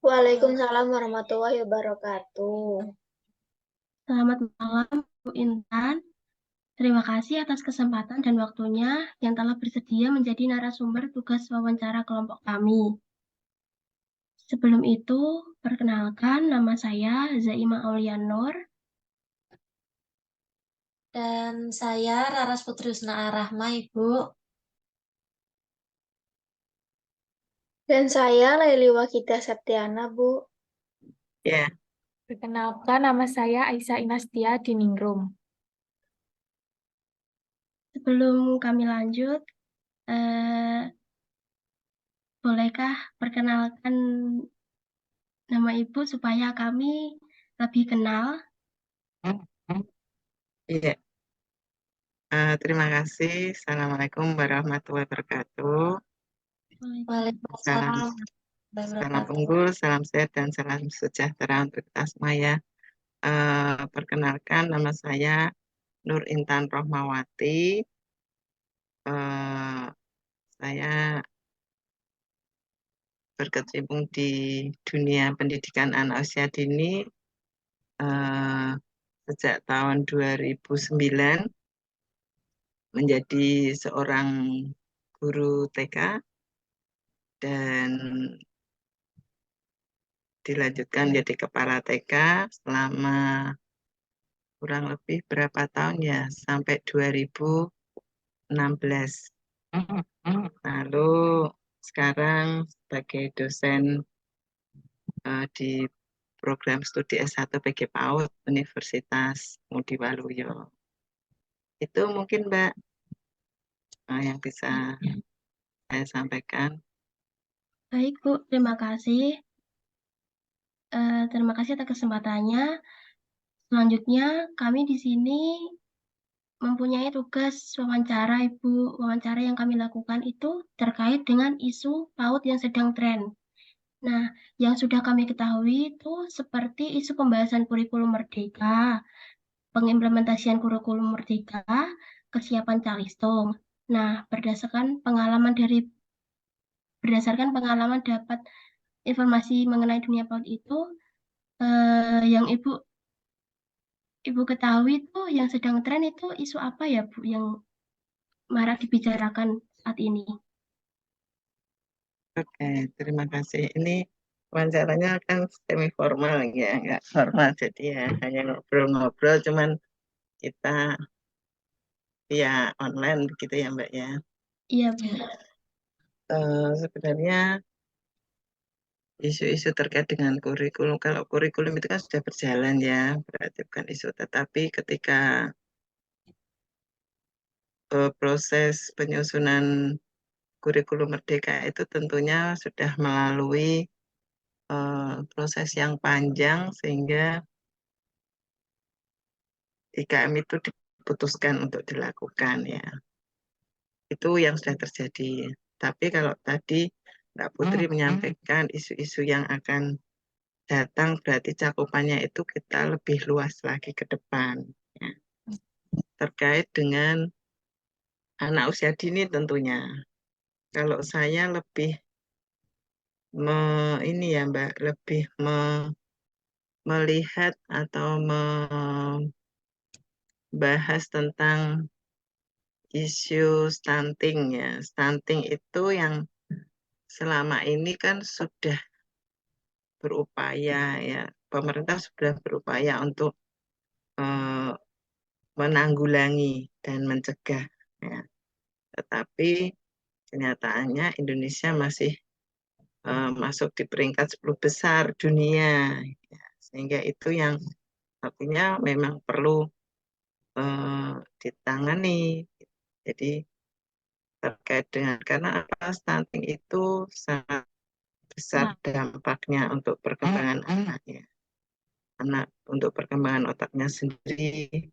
Waalaikumsalam warahmatullahi wabarakatuh. Selamat malam, Bu Intan. Terima kasih atas kesempatan dan waktunya yang telah bersedia menjadi narasumber tugas wawancara kelompok kami. Sebelum itu, perkenalkan nama saya Zaima Aulian Nur. Dan saya Raras Putri Husna Arahma, Ibu. Dan saya Laili Wakita Septiana, Bu. Ya, Perkenalkan, nama saya Aisyah Inastia Diningrum. Sebelum kami lanjut, eh, bolehkah perkenalkan nama Ibu supaya kami lebih kenal? iya. Terima kasih. Assalamualaikum warahmatullahi wabarakatuh. Salam, Waalaikumsalam warahmatullahi salam wabarakatuh. unggul, salam sehat, dan salam sejahtera untuk kita semua ya. Perkenalkan, nama saya Nur Intan Rohmawati. Eh, saya berkecimpung di dunia pendidikan anak usia dini eh, sejak tahun 2009 menjadi seorang guru TK dan dilanjutkan jadi kepala TK selama kurang lebih berapa tahun ya, sampai 2016. Lalu sekarang sebagai dosen di program studi S1 PG PAUD Universitas Ngudi Waluyo. Itu mungkin Mbak yang bisa saya sampaikan. Baik, Bu. Terima kasih. Terima kasih atas kesempatannya. Selanjutnya, kami di sini mempunyai tugas wawancara, Ibu. Wawancara yang kami lakukan itu terkait dengan isu PAUD yang sedang tren. Nah, yang sudah kami ketahui itu seperti isu pembahasan kurikulum merdeka, pengimplementasian kurikulum merdeka, kesiapan Calistung. Nah, berdasarkan pengalaman dapat informasi mengenai dunia PAUD itu, yang Ibu ketahui itu yang sedang tren itu isu apa ya, Bu, yang marak dibicarakan saat ini? Oke, terima kasih. Ini wawancaranya kan semi formal ya, nggak formal. Jadi ya hanya ngobrol-ngobrol, cuman kita via online begitu ya Mbak ya. Iya, Bu. Sebenarnya isu-isu terkait dengan kurikulum, kalau kurikulum itu kan sudah berjalan ya, berarti bukan isu. Tetapi ketika proses penyusunan kurikulum merdeka itu tentunya sudah melalui proses yang panjang sehingga IKM itu diputuskan untuk dilakukan ya. Itu yang sudah terjadi. Tapi kalau tadi Mbak Putri menyampaikan isu-isu yang akan datang berarti cakupannya itu kita lebih luas lagi ke depan ya. Terkait dengan anak usia dini tentunya. Kalau saya lebih ini ya Mbak, lebih melihat atau membahas tentang isu stunting ya. Stunting itu yang selama ini kan sudah berupaya ya, pemerintah sudah berupaya untuk eh, menanggulangi dan mencegah ya. Tetapi kenyataannya Indonesia masih masuk di peringkat 10 besar dunia ya. Sehingga itu yang artinya memang perlu ditangani. Jadi terkait dengan karena apa stunting itu sangat besar dampaknya untuk perkembangan anak ya. Anak untuk perkembangan otaknya sendiri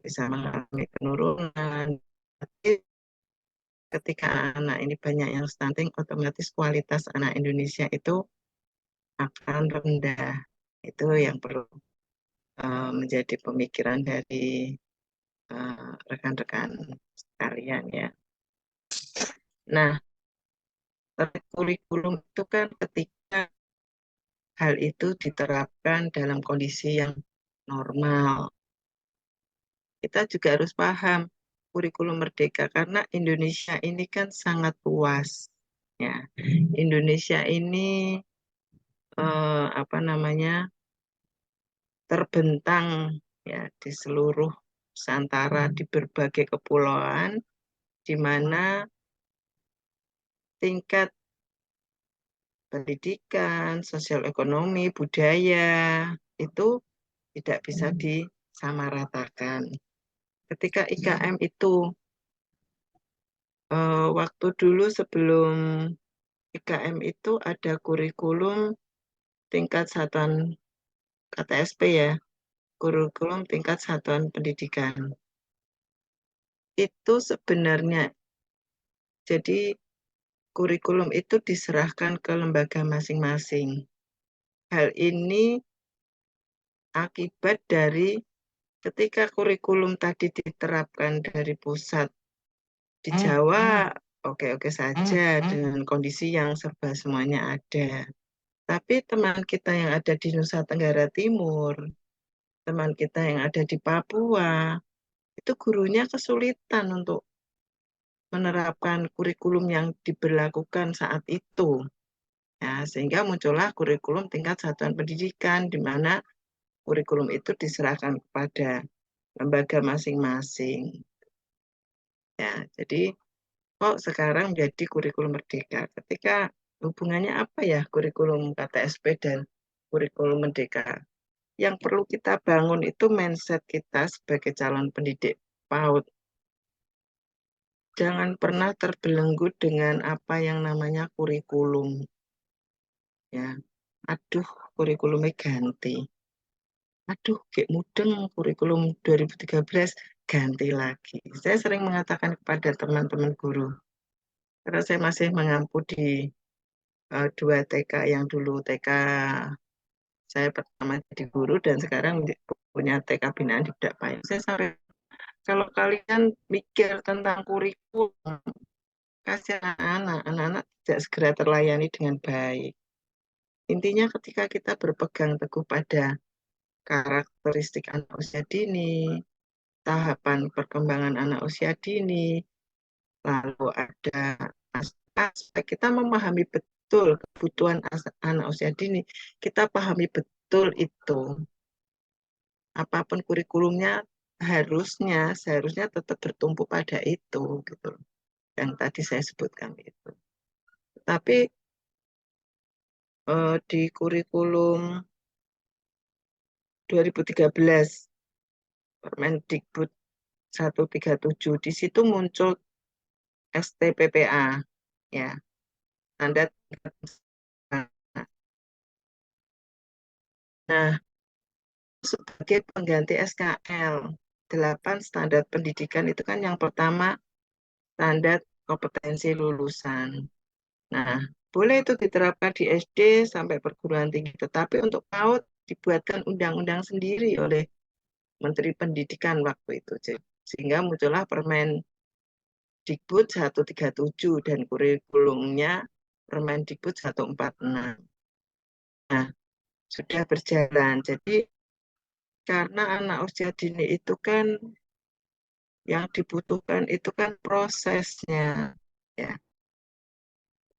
bisa mengalami penurunan. Tapi ketika anak ini banyak yang stunting, otomatis kualitas anak Indonesia itu akan rendah. Itu yang perlu menjadi pemikiran dari rekan-rekan sekalian ya. Nah, kurikulum itu kan ketika hal itu diterapkan dalam kondisi yang normal. Kita juga harus paham kurikulum merdeka karena Indonesia ini kan sangat luas. Ya, Indonesia ini apa namanya terbentang ya di seluruh Nusantara di berbagai kepulauan di mana tingkat pendidikan, sosial ekonomi, budaya itu tidak bisa disamaratakan. Ketika IKM itu waktu dulu sebelum IKM itu ada kurikulum tingkat satuan KTSP ya, kurikulum tingkat satuan pendidikan. Itu sebenarnya jadi kurikulum itu diserahkan ke lembaga masing-masing. Hal ini akibat dari ketika kurikulum tadi diterapkan dari pusat di Jawa, oke-oke saja dengan kondisi yang serba semuanya ada. Tapi teman kita yang ada di Nusa Tenggara Timur, teman kita yang ada di Papua, itu gurunya kesulitan untuk menerapkan kurikulum yang diberlakukan saat itu. Ya, sehingga muncullah kurikulum tingkat satuan pendidikan, di mana kurikulum itu diserahkan kepada lembaga masing-masing. Ya, jadi kok sekarang menjadi kurikulum merdeka. Ketika hubungannya apa ya kurikulum KTSP dan kurikulum merdeka? Yang perlu kita bangun itu mindset kita sebagai calon pendidik PAUD. Jangan pernah terbelenggu dengan apa yang namanya kurikulum. Ya, aduh kurikulumnya ganti. Aduh, kayak mudeng kurikulum 2013 ganti lagi. Saya sering mengatakan kepada teman-teman guru, karena saya masih mengampu di 2 TK yang dulu TK saya pertama jadi guru dan sekarang punya TK binaan di Budak Payung. Saya sampai kalau kalian mikir tentang kurikulum, kasih anak-anak tidak segera terlayani dengan baik. Intinya ketika kita berpegang teguh pada karakteristik anak usia dini, tahapan perkembangan anak usia dini, lalu ada aspek kita memahami betul kebutuhan anak usia dini, kita pahami betul itu. Apapun kurikulumnya seharusnya tetap bertumpu pada itu gitu. Yang tadi saya sebutkan itu. Tapi di kurikulum 2013 Permendikbud 137 di situ muncul STPPA ya, standar. Nah, sebagai pengganti SKL 8 standar pendidikan itu kan yang pertama standar kompetensi lulusan. Nah, boleh itu diterapkan di SD sampai perguruan tinggi, tetapi untuk PAUD dibuatkan undang-undang sendiri oleh Menteri Pendidikan waktu itu. Sehingga muncullah Permendikbud 137 dan kurikulumnya Permendikbud 146. Nah, sudah berjalan. Jadi karena anak usia dini itu kan yang dibutuhkan itu kan prosesnya. Ya.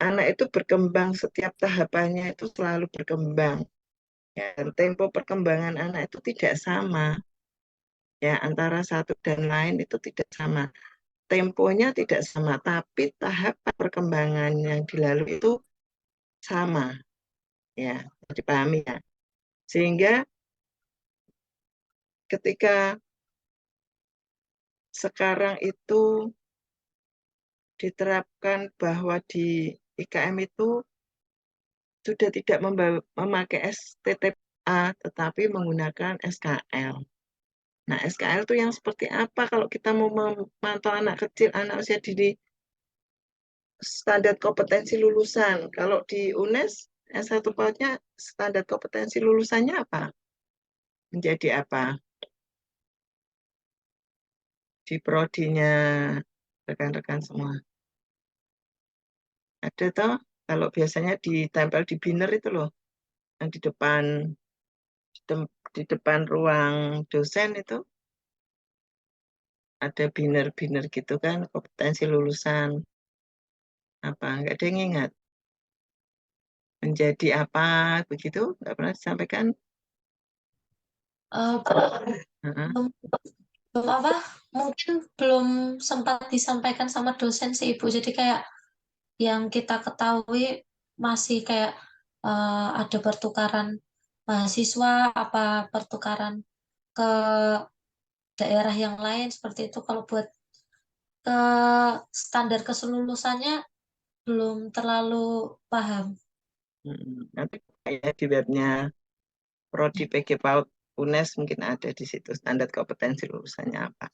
Anak itu berkembang setiap tahapannya itu selalu berkembang. Ya, dan tempo perkembangan anak itu tidak sama. Ya, antara satu dan lain itu tidak sama. Temponya tidak sama, tapi tahap perkembangan yang dilalui itu sama. Ya, dipahami ya. Sehingga ketika sekarang itu diterapkan bahwa di IKM itu sudah tidak memakai STTPA, tetapi menggunakan SKL. Nah, SKL itu yang seperti apa kalau kita mau memantau anak kecil, anak usia dini, standar kompetensi lulusan. Kalau di UNES, S1 PAUD-nya standar kompetensi lulusannya apa? Menjadi apa? Di prodinya rekan-rekan semua. Ada toh? Kalau biasanya ditempel di biner itu loh. yang di depan ruang dosen itu ada banner-banner gitu kan, kompetensi lulusan apa, nggak ada yang ingat menjadi apa begitu, nggak pernah disampaikan. Eh, Heeh. belum, belum apa? Mungkin belum sempat disampaikan sama dosen sih Ibu. Jadi kayak yang kita ketahui masih kayak ada pertukaran mahasiswa, apa pertukaran ke daerah yang lain seperti itu. Kalau buat ke standar keselulusannya belum terlalu paham. Nanti ya di webnya Prodi PG PAUD UNES mungkin ada di situ standar kompetensi lulusannya apa.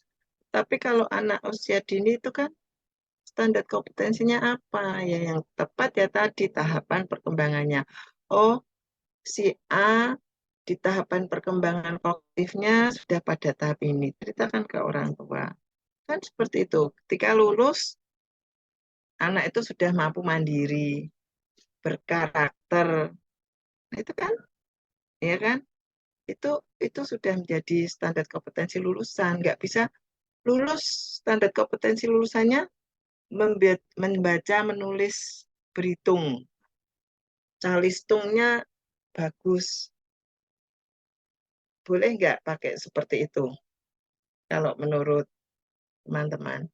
Tapi kalau anak usia dini itu kan standar kompetensinya apa ya, yang tepat ya tadi tahapan perkembangannya. Oh, si A di tahapan perkembangan kognitifnya sudah pada tahap ini. Ceritakan ke orang tua. Kan seperti itu. Ketika lulus, anak itu sudah mampu mandiri, berkarakter. Nah, itu kan, ya kan? Itu itu sudah menjadi standar kompetensi lulusan. Nggak bisa lulus standar kompetensi lulusannya membaca, menulis, berhitung. Calistungnya bagus. Boleh nggak pakai seperti itu? Kalau menurut teman-teman.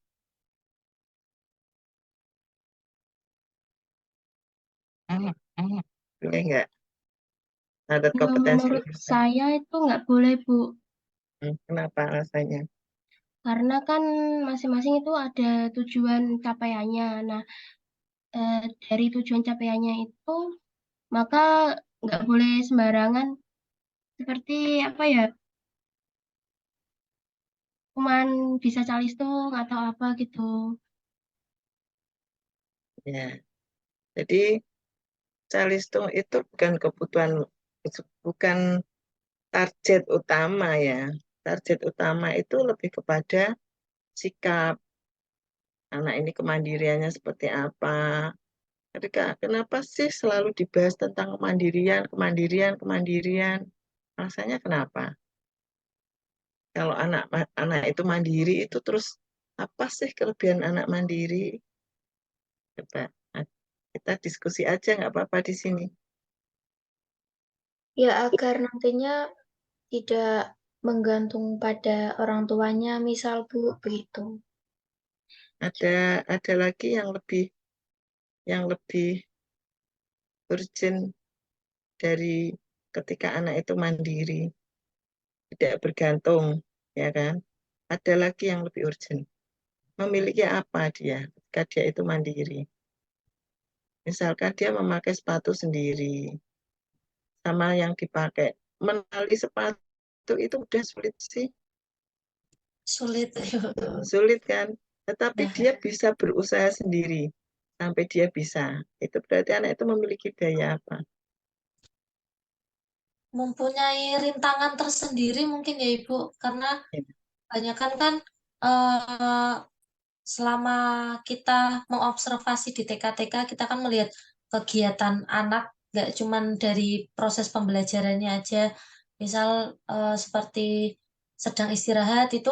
Boleh nggak? Standar Kalau kompetensi menurut lulusan. saya itu nggak boleh, Bu. Kenapa alasannya? Karena kan masing-masing itu ada tujuan capaiannya. Nah, dari tujuan capaiannya itu, maka nggak boleh sembarangan seperti apa ya, cuman bisa calistung atau apa gitu. Ya, jadi calistung itu bukan kebutuhan, bukan target utama ya. Target utama itu lebih kepada sikap anak ini, kemandiriannya seperti apa. Jadi kenapa sih selalu dibahas tentang kemandirian, kemandirian, kemandirian? Rasanya kenapa? Kalau anak itu mandiri itu terus apa sih kelebihan anak mandiri? Coba kita diskusi aja nggak apa-apa di sini. Ya, agar nantinya tidak menggantung pada orang tuanya, misal Bu, begitu. Ada lagi yang lebih urgent dari ketika anak itu mandiri, tidak bergantung, ya kan? Ada lagi yang lebih urgent. Memiliki apa dia ketika dia itu mandiri? Misalkan dia memakai sepatu sendiri, sama yang dipakai. Menali sepatu itu udah sulit sih, Sulit. sulit kan? Tetapi Ya, dia bisa berusaha sendiri sampai dia bisa. Itu berarti anak itu memiliki daya apa? mempunyai rintangan tersendiri mungkin ya Ibu, karena Ya. kebanyakan kan eh, selama kita mengobservasi di TK-TK, kita kan melihat kegiatan anak, nggak cuman dari proses pembelajarannya aja. Misal seperti sedang istirahat itu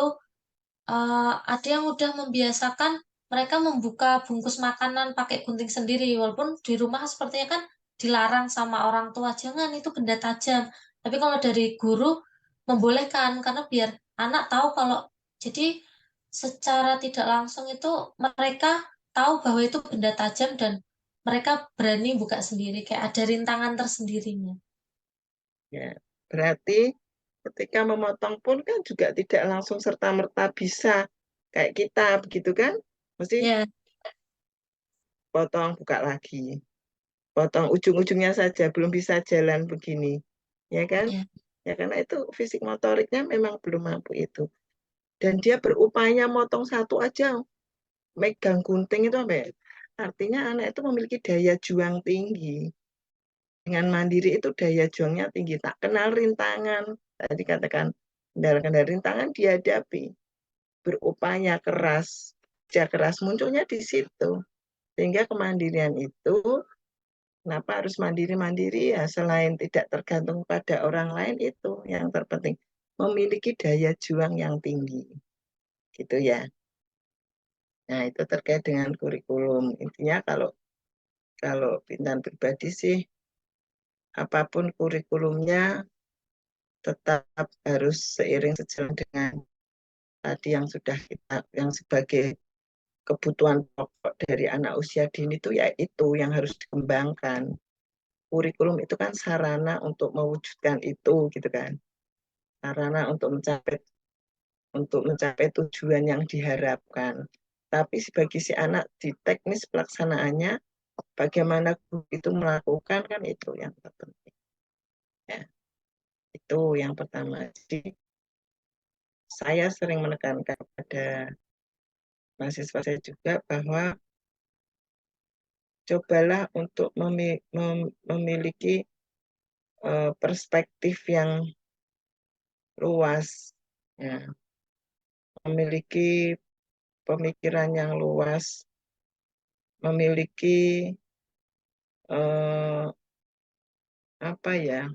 ada yang udah membiasakan mereka membuka bungkus makanan pakai gunting sendiri, walaupun di rumah sepertinya kan dilarang sama orang tua, jangan itu benda tajam. Tapi kalau dari guru membolehkan karena biar anak tahu kalau jadi secara tidak langsung itu mereka tahu bahwa itu benda tajam dan mereka berani buka sendiri, kayak ada rintangan tersendirinya. Ya, berarti ketika memotong pun kan juga tidak langsung serta-merta bisa kayak kita, begitu kan? Mesti Ya, potong, buka lagi. Potong ujung-ujungnya saja, belum bisa jalan begini. Ya kan? ya, Ya karena itu fisik motoriknya memang belum mampu itu. Dan dia berupaya motong satu aja, megang gunting itu sampai. Artinya anak itu memiliki daya juang tinggi. Dengan mandiri itu daya juangnya tinggi. Tak kenal rintangan. Tadi katakan, kendala-kendala rintangan dihadapi. Berupaya keras. Kerja keras munculnya di situ. Sehingga kemandirian itu Kenapa harus mandiri-mandiri? Ya selain tidak tergantung pada orang lain, itu yang terpenting, memiliki daya juang yang tinggi, gitu ya. Nah, itu terkait dengan kurikulum. Intinya kalau Bintan pribadi sih, apapun kurikulumnya tetap harus seiring sejalan dengan tadi yang sudah yang sebagai kebutuhan pokok dari anak usia dini itu, ya itu yang harus dikembangkan. Kurikulum itu kan sarana untuk mewujudkan itu, gitu kan. Sarana untuk mencapai tujuan yang diharapkan. Tapi sebagai si anak di teknis pelaksanaannya, bagaimana guru itu melakukan, kan itu yang terpenting. Ya, itu yang pertama. Jadi saya sering menekankan pada mahasiswa saya juga bahwa cobalah untuk memiliki perspektif yang luas, ya, memiliki pemikiran yang luas, memiliki apa ya,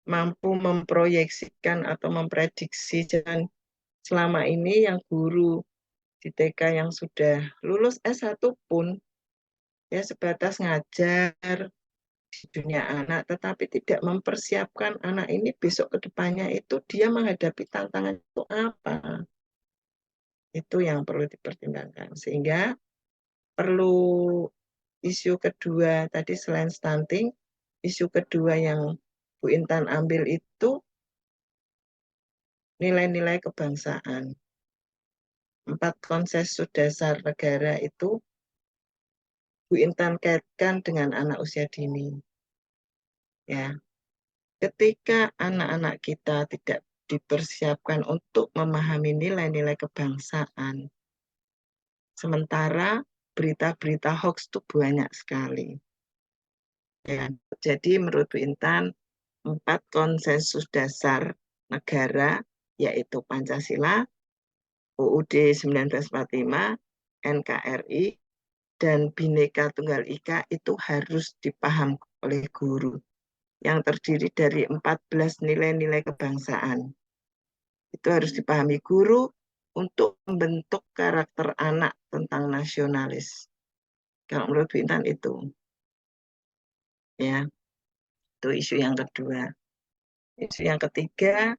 mampu memproyeksikan atau memprediksi. Jangan selama ini yang guru di TK yang sudah lulus S1 pun ya sebatas ngajar di dunia anak, tetapi tidak mempersiapkan anak ini besok ke depannya itu dia menghadapi tantangan itu apa. Itu yang perlu dipertimbangkan. Sehingga perlu isu kedua tadi, selain stunting, isu kedua yang Bu Intan ambil itu nilai-nilai kebangsaan. 4 konsensus dasar negara itu Bu Intan kaitkan dengan anak usia dini. Ya, ketika anak-anak kita tidak dipersiapkan untuk memahami nilai-nilai kebangsaan, sementara berita-berita hoax itu banyak sekali. Ya, jadi menurut Bu Intan, 4 konsensus dasar negara, yaitu Pancasila, UUD 1945, NKRI, dan Bhinneka Tunggal Ika itu harus dipahami oleh guru, yang terdiri dari 14 nilai-nilai kebangsaan. Itu harus dipahami guru untuk membentuk karakter anak tentang nasionalis. Kalau menurut Bu Intan itu. Ya, itu isu yang kedua. Isu yang ketiga,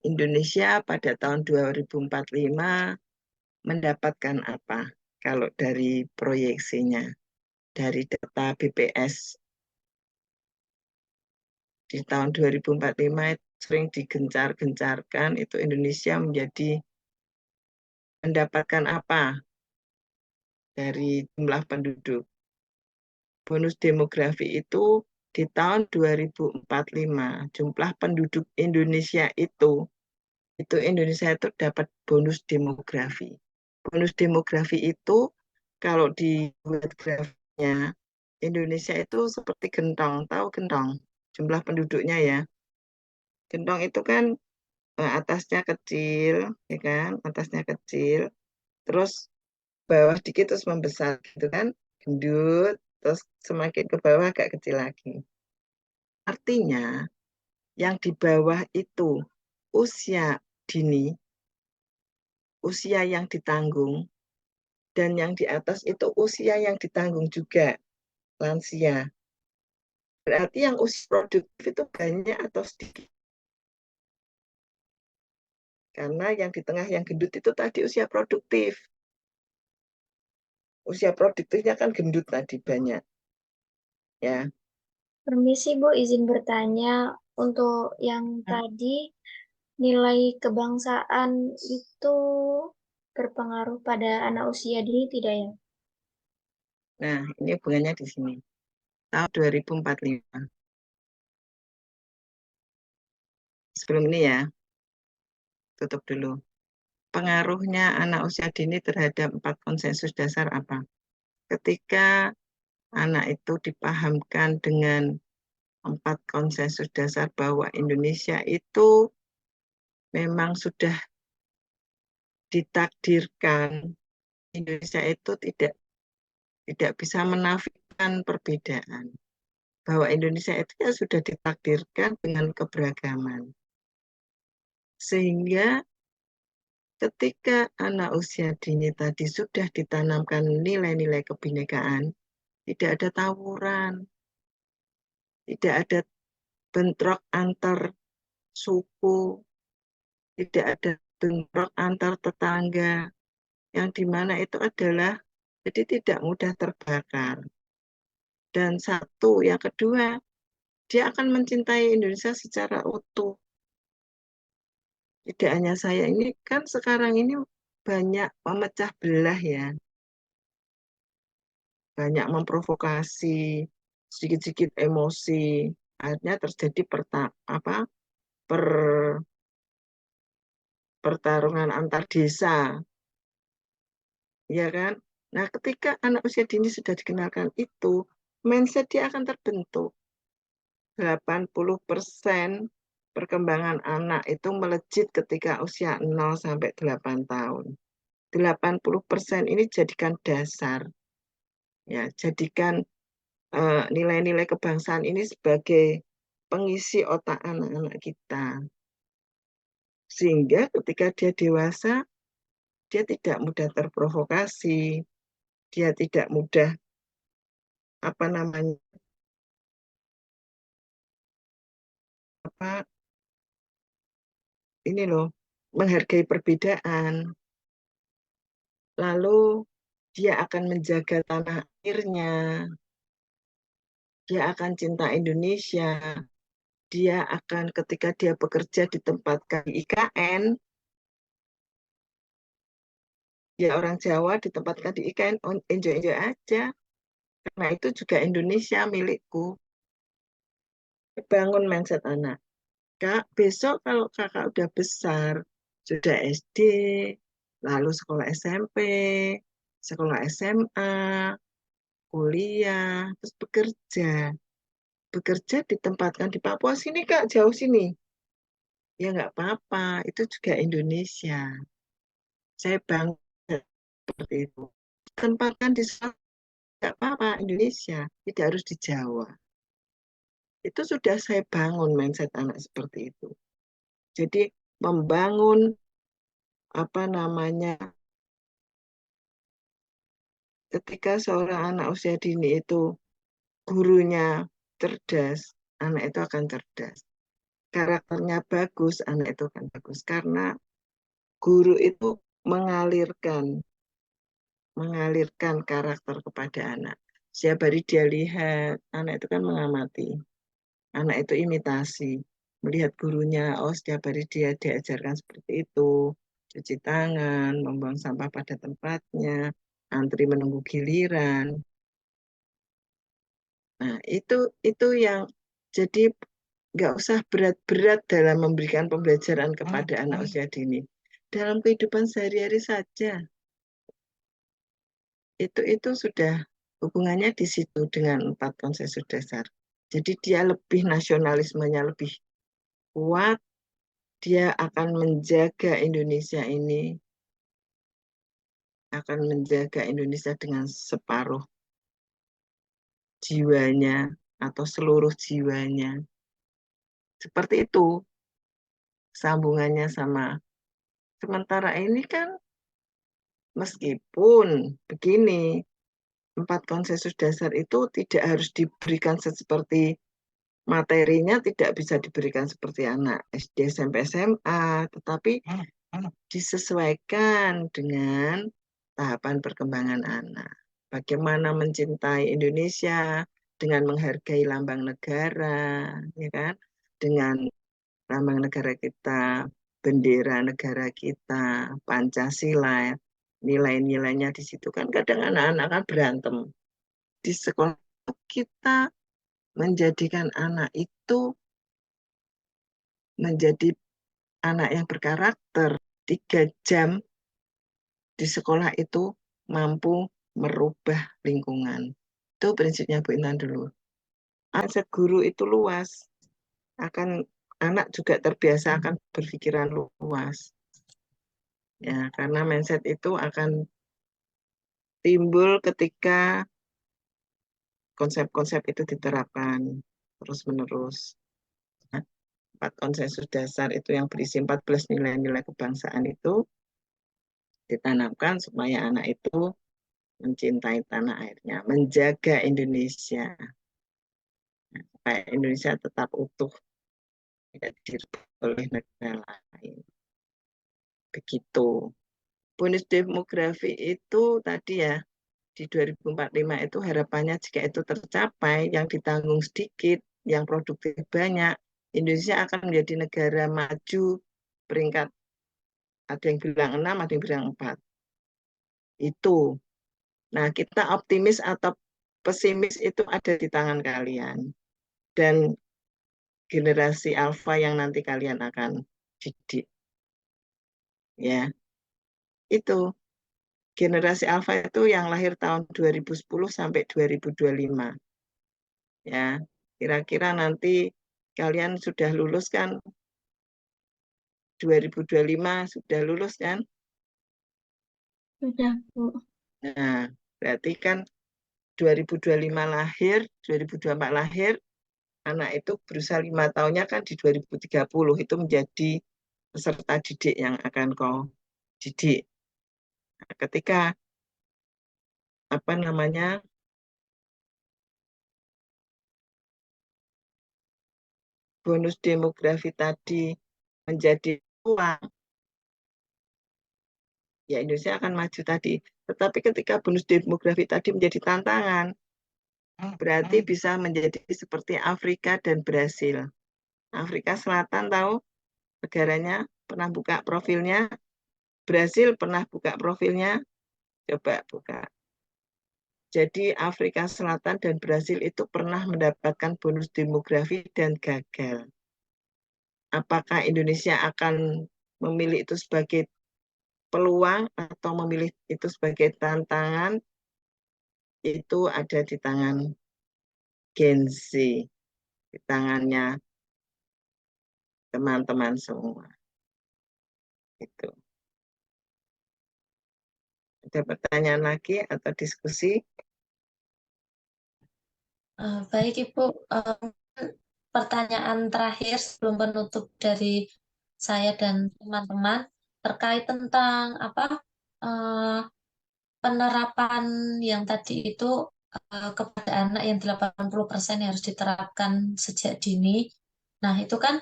Indonesia pada tahun 2045 mendapatkan apa? Kalau dari proyeksinya, dari data BPS. Di tahun 2045 itu sering digencar-gencarkan, itu Indonesia mendapatkan apa dari jumlah penduduk. Bonus demografi itu di tahun 2045, jumlah penduduk Indonesia itu Indonesia itu dapat bonus demografi. Bonus demografi itu kalau dibuat grafiknya, Indonesia itu seperti gentong, tahu gentong? Jumlah penduduknya ya. Gentong itu kan atasnya kecil, ya kan? Atasnya kecil, terus bawah dikit terus membesar gitu kan, gendut, terus semakin ke bawah agak kecil lagi. Artinya yang di bawah itu usia dini, usia yang ditanggung, dan yang di atas itu usia yang ditanggung juga, lansia. Berarti yang usia produktif itu banyak atau sedikit? Karena yang di tengah yang gendut itu tadi usia produktif. Usia produktifnya kan gendut tadi banyak. Ya. Permisi Bu, izin bertanya. Untuk yang tadi, nilai kebangsaan itu berpengaruh pada anak usia dini tidak ya? Nah, ini hubungannya di sini. Tahun 2045. Sebelum ini ya, tutup dulu. Pengaruhnya anak usia dini terhadap 4 konsensus dasar apa? Ketika anak itu dipahamkan dengan 4 konsensus dasar bahwa Indonesia itu memang sudah ditakdirkan, Indonesia itu tidak bisa menafikan perbedaan. Bahwa Indonesia itu ya sudah ditakdirkan dengan keberagaman. Sehingga ketika anak usia dini tadi sudah ditanamkan nilai-nilai kebinekaan, tidak ada tawuran, tidak ada bentrok antar suku, tidak ada bentrok antar tetangga, yang dimana itu adalah jadi tidak mudah terbakar. Dan satu, yang kedua, dia akan mencintai Indonesia secara utuh. Tidak hanya saya, ini kan sekarang ini banyak memecah belah ya, banyak memprovokasi, sedikit-sedikit emosi, akhirnya terjadi pertarungan antar desa, ya kan? Nah, ketika anak usia dini sudah dikenalkan itu, mindset dia akan terbentuk. 80% perkembangan anak itu melejit ketika usia 0 sampai 8 tahun. 80% ini jadikan dasar. Ya, jadikan nilai-nilai kebangsaan ini sebagai pengisi otak anak-anak kita. Sehingga ketika dia dewasa, dia tidak mudah terprovokasi, dia tidak mudah menghargai perbedaan. Lalu dia akan menjaga tanah airnya, dia akan cinta Indonesia, dia akan ketika dia bekerja ditempatkan di IKN, ya orang Jawa ditempatkan di IKN, enjoy-enjoy aja. Karena itu juga Indonesia milikku. Bangun mindset anak. Kak, besok kalau kakak udah besar, sudah SD, lalu sekolah SMP, sekolah SMA, kuliah, terus bekerja. Bekerja ditempatkan di Papua sini Kak, jauh sini. Ya nggak apa-apa, itu juga Indonesia. Saya bangga seperti itu. Tempatkan di sana nggak apa-apa, Indonesia, tidak harus di Jawa. Itu sudah saya bangun mindset anak seperti itu. Jadi membangun ketika seorang anak usia dini itu gurunya cerdas, anak itu akan cerdas. Karakternya bagus, anak itu akan bagus. Karena guru itu mengalirkan karakter kepada anak. Setiap hari dia lihat, anak itu kan mengamati. Anak itu imitasi. Melihat gurunya, oh setiap hari dia diajarkan seperti itu. Cuci tangan, membuang sampah pada tempatnya, antri menunggu giliran. Nah, itu yang jadi nggak usah berat-berat dalam memberikan pembelajaran kepada anak usia dini. Dalam kehidupan sehari-hari saja. Itu sudah hubungannya di situ dengan 4 konsensus dasar. Jadi dia lebih nasionalismenya lebih kuat, dia akan menjaga Indonesia ini, akan menjaga Indonesia dengan separuh jiwanya atau seluruh jiwanya. Seperti itu sambungannya sama. Sementara ini kan meskipun begini, 4 konsensus dasar itu tidak harus diberikan seperti materinya tidak bisa diberikan seperti anak SD, SMP, SMA, tetapi disesuaikan dengan tahapan perkembangan anak. Bagaimana mencintai Indonesia dengan menghargai lambang negara, ya kan? Dengan lambang negara kita, bendera negara kita, Pancasila, nilai-nilainya di situ kan kadang anak-anak kan berantem. Di sekolah kita menjadikan anak itu menjadi anak yang berkarakter. 3 jam di sekolah itu mampu merubah lingkungan. Itu prinsipnya Bu Intan dulu. Mindset guru itu luas. Anak juga terbiasa akan berpikiran luas. Ya, karena mindset itu akan timbul ketika konsep-konsep itu diterapkan terus-menerus. 4 konsensus dasar itu yang berisi 14 nilai-nilai kebangsaan itu ditanamkan supaya anak itu mencintai tanah airnya, menjaga Indonesia, supaya Indonesia tetap utuh, tidak direbut oleh negara lain. Begitu. Bonus demografi itu tadi ya, di 2045 itu harapannya jika itu tercapai, yang ditanggung sedikit, yang produktif banyak, Indonesia akan menjadi negara maju peringkat, ada yang bilang 6, ada yang bilang 4. Itu. Nah, kita optimis atau pesimis itu ada di tangan kalian. Dan generasi alfa yang nanti kalian akan didik. Ya, itu. Generasi alfa itu yang lahir tahun 2010 sampai 2025. Ya, kira-kira nanti kalian sudah lulus kan? 2025 sudah lulus kan? Sudah, Bu. Nah, berarti kan 2025 lahir, 2024 lahir, anak itu berusia 5 tahunnya kan di 2030 itu menjadi peserta didik yang akan kau didik. Nah, ketika apa namanya bonus demografi tadi menjadi uang, ya Indonesia akan maju tadi. Tetapi ketika bonus demografi tadi menjadi tantangan, berarti bisa menjadi seperti Afrika dan Brasil. Afrika Selatan tahu negaranya, pernah buka profilnya. Brasil pernah buka profilnya, coba buka. Jadi Afrika Selatan dan Brasil itu pernah mendapatkan bonus demografi dan gagal. Apakah Indonesia akan memilih itu sebagai peluang atau memilih itu sebagai tantangan? Itu ada di tangan Gen Z, di tangannya teman-teman semua. Itu. Ada pertanyaan lagi atau diskusi? Baik Ibu, pertanyaan terakhir sebelum penutup dari saya dan teman-teman terkait tentang apa eh, penerapan yang tadi itu kepada anak yang 80% harus diterapkan sejak dini. Nah, itu kan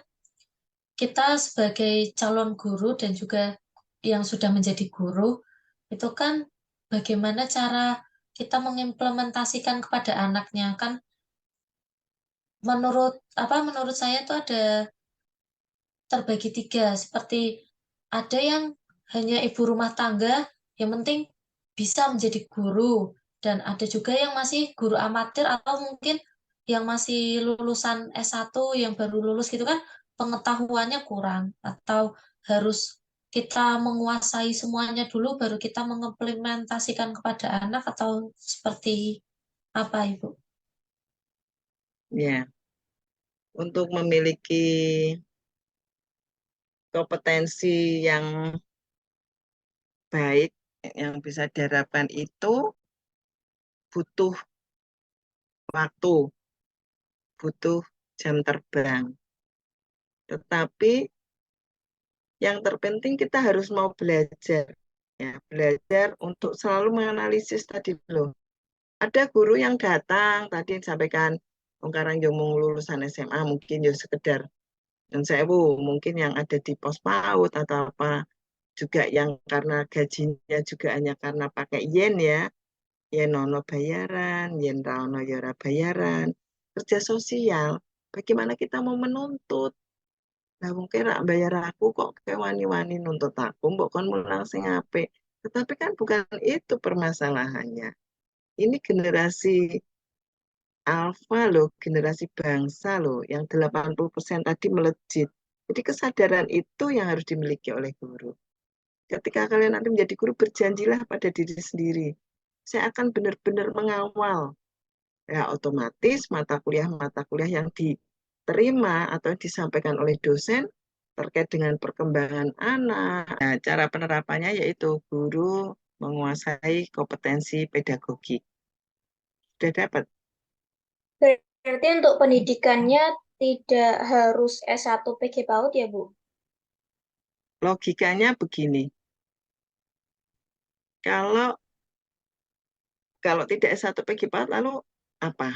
kita sebagai calon guru dan juga yang sudah menjadi guru, itu kan bagaimana cara kita mengimplementasikan kepada anaknya kan menurut saya itu ada terbagi tiga seperti ada yang hanya ibu rumah tangga yang penting bisa menjadi guru dan ada juga yang masih guru amatir atau mungkin yang masih lulusan S1 yang baru lulus gitu kan pengetahuannya kurang atau harus kita menguasai semuanya dulu baru kita mengimplementasikan kepada anak atau seperti apa Ibu? Ya, untuk memiliki kompetensi yang baik yang bisa diharapkan itu butuh waktu, butuh jam terbang. Tetapi yang terpenting kita harus mau belajar. Ya, belajar untuk selalu menganalisis tadi loh. Ada guru yang datang tadi disampaikan Wong Karangjomong lulusan SMA mungkin ya sekedar dan sewu mungkin yang ada di pos PAUD atau apa juga yang karena gajinya juga hanya karena pakai yen ya, yen nono bayaran, yen raono yora bayaran, kerja sosial. Bagaimana kita mau menuntut? Nah, mungkin rak bayar aku kok ke wani-wani nuntut aku, mbok kon mulang sing apik. Tetapi kan bukan itu permasalahannya. Ini generasi alfa loh, generasi bangsa loh, yang 80% tadi melejit. Jadi kesadaran itu yang harus dimiliki oleh guru. Ketika kalian nanti menjadi guru, berjanjilah pada diri sendiri. Saya akan benar-benar mengawal. Ya, otomatis mata kuliah yang diterima atau disampaikan oleh dosen terkait dengan perkembangan anak. Nah, cara penerapannya yaitu guru menguasai kompetensi pedagogik. Sudah dapat? Berarti untuk pendidikannya tidak harus S1 PG PAUD ya, Bu? Logikanya begini, kalau kalau tidak S1 PG PAUD lalu apa?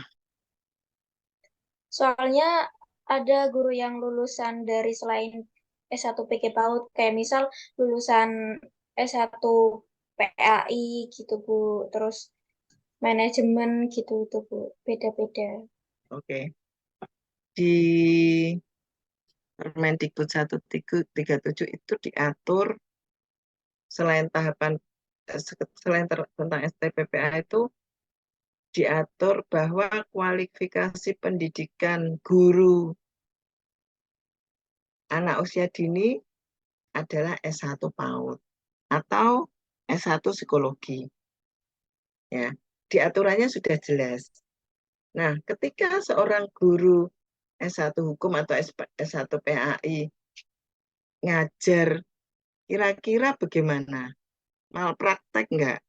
Soalnya ada guru yang lulusan dari selain S1 PG PAUD, kayak misal lulusan S1 PAI gitu, Bu. Terus manajemen gitu, itu, Bu. Beda-beda. Oke. Di Permendikbud 1337 itu diatur selain tahapan tentang STPPA itu diatur bahwa kualifikasi pendidikan guru anak usia dini adalah S1 PAUD atau S1 psikologi. Ya, di aturannya sudah jelas. Nah, ketika seorang guru S1 hukum atau S1 PAI ngajar, kira-kira bagaimana? Malpraktek nggak?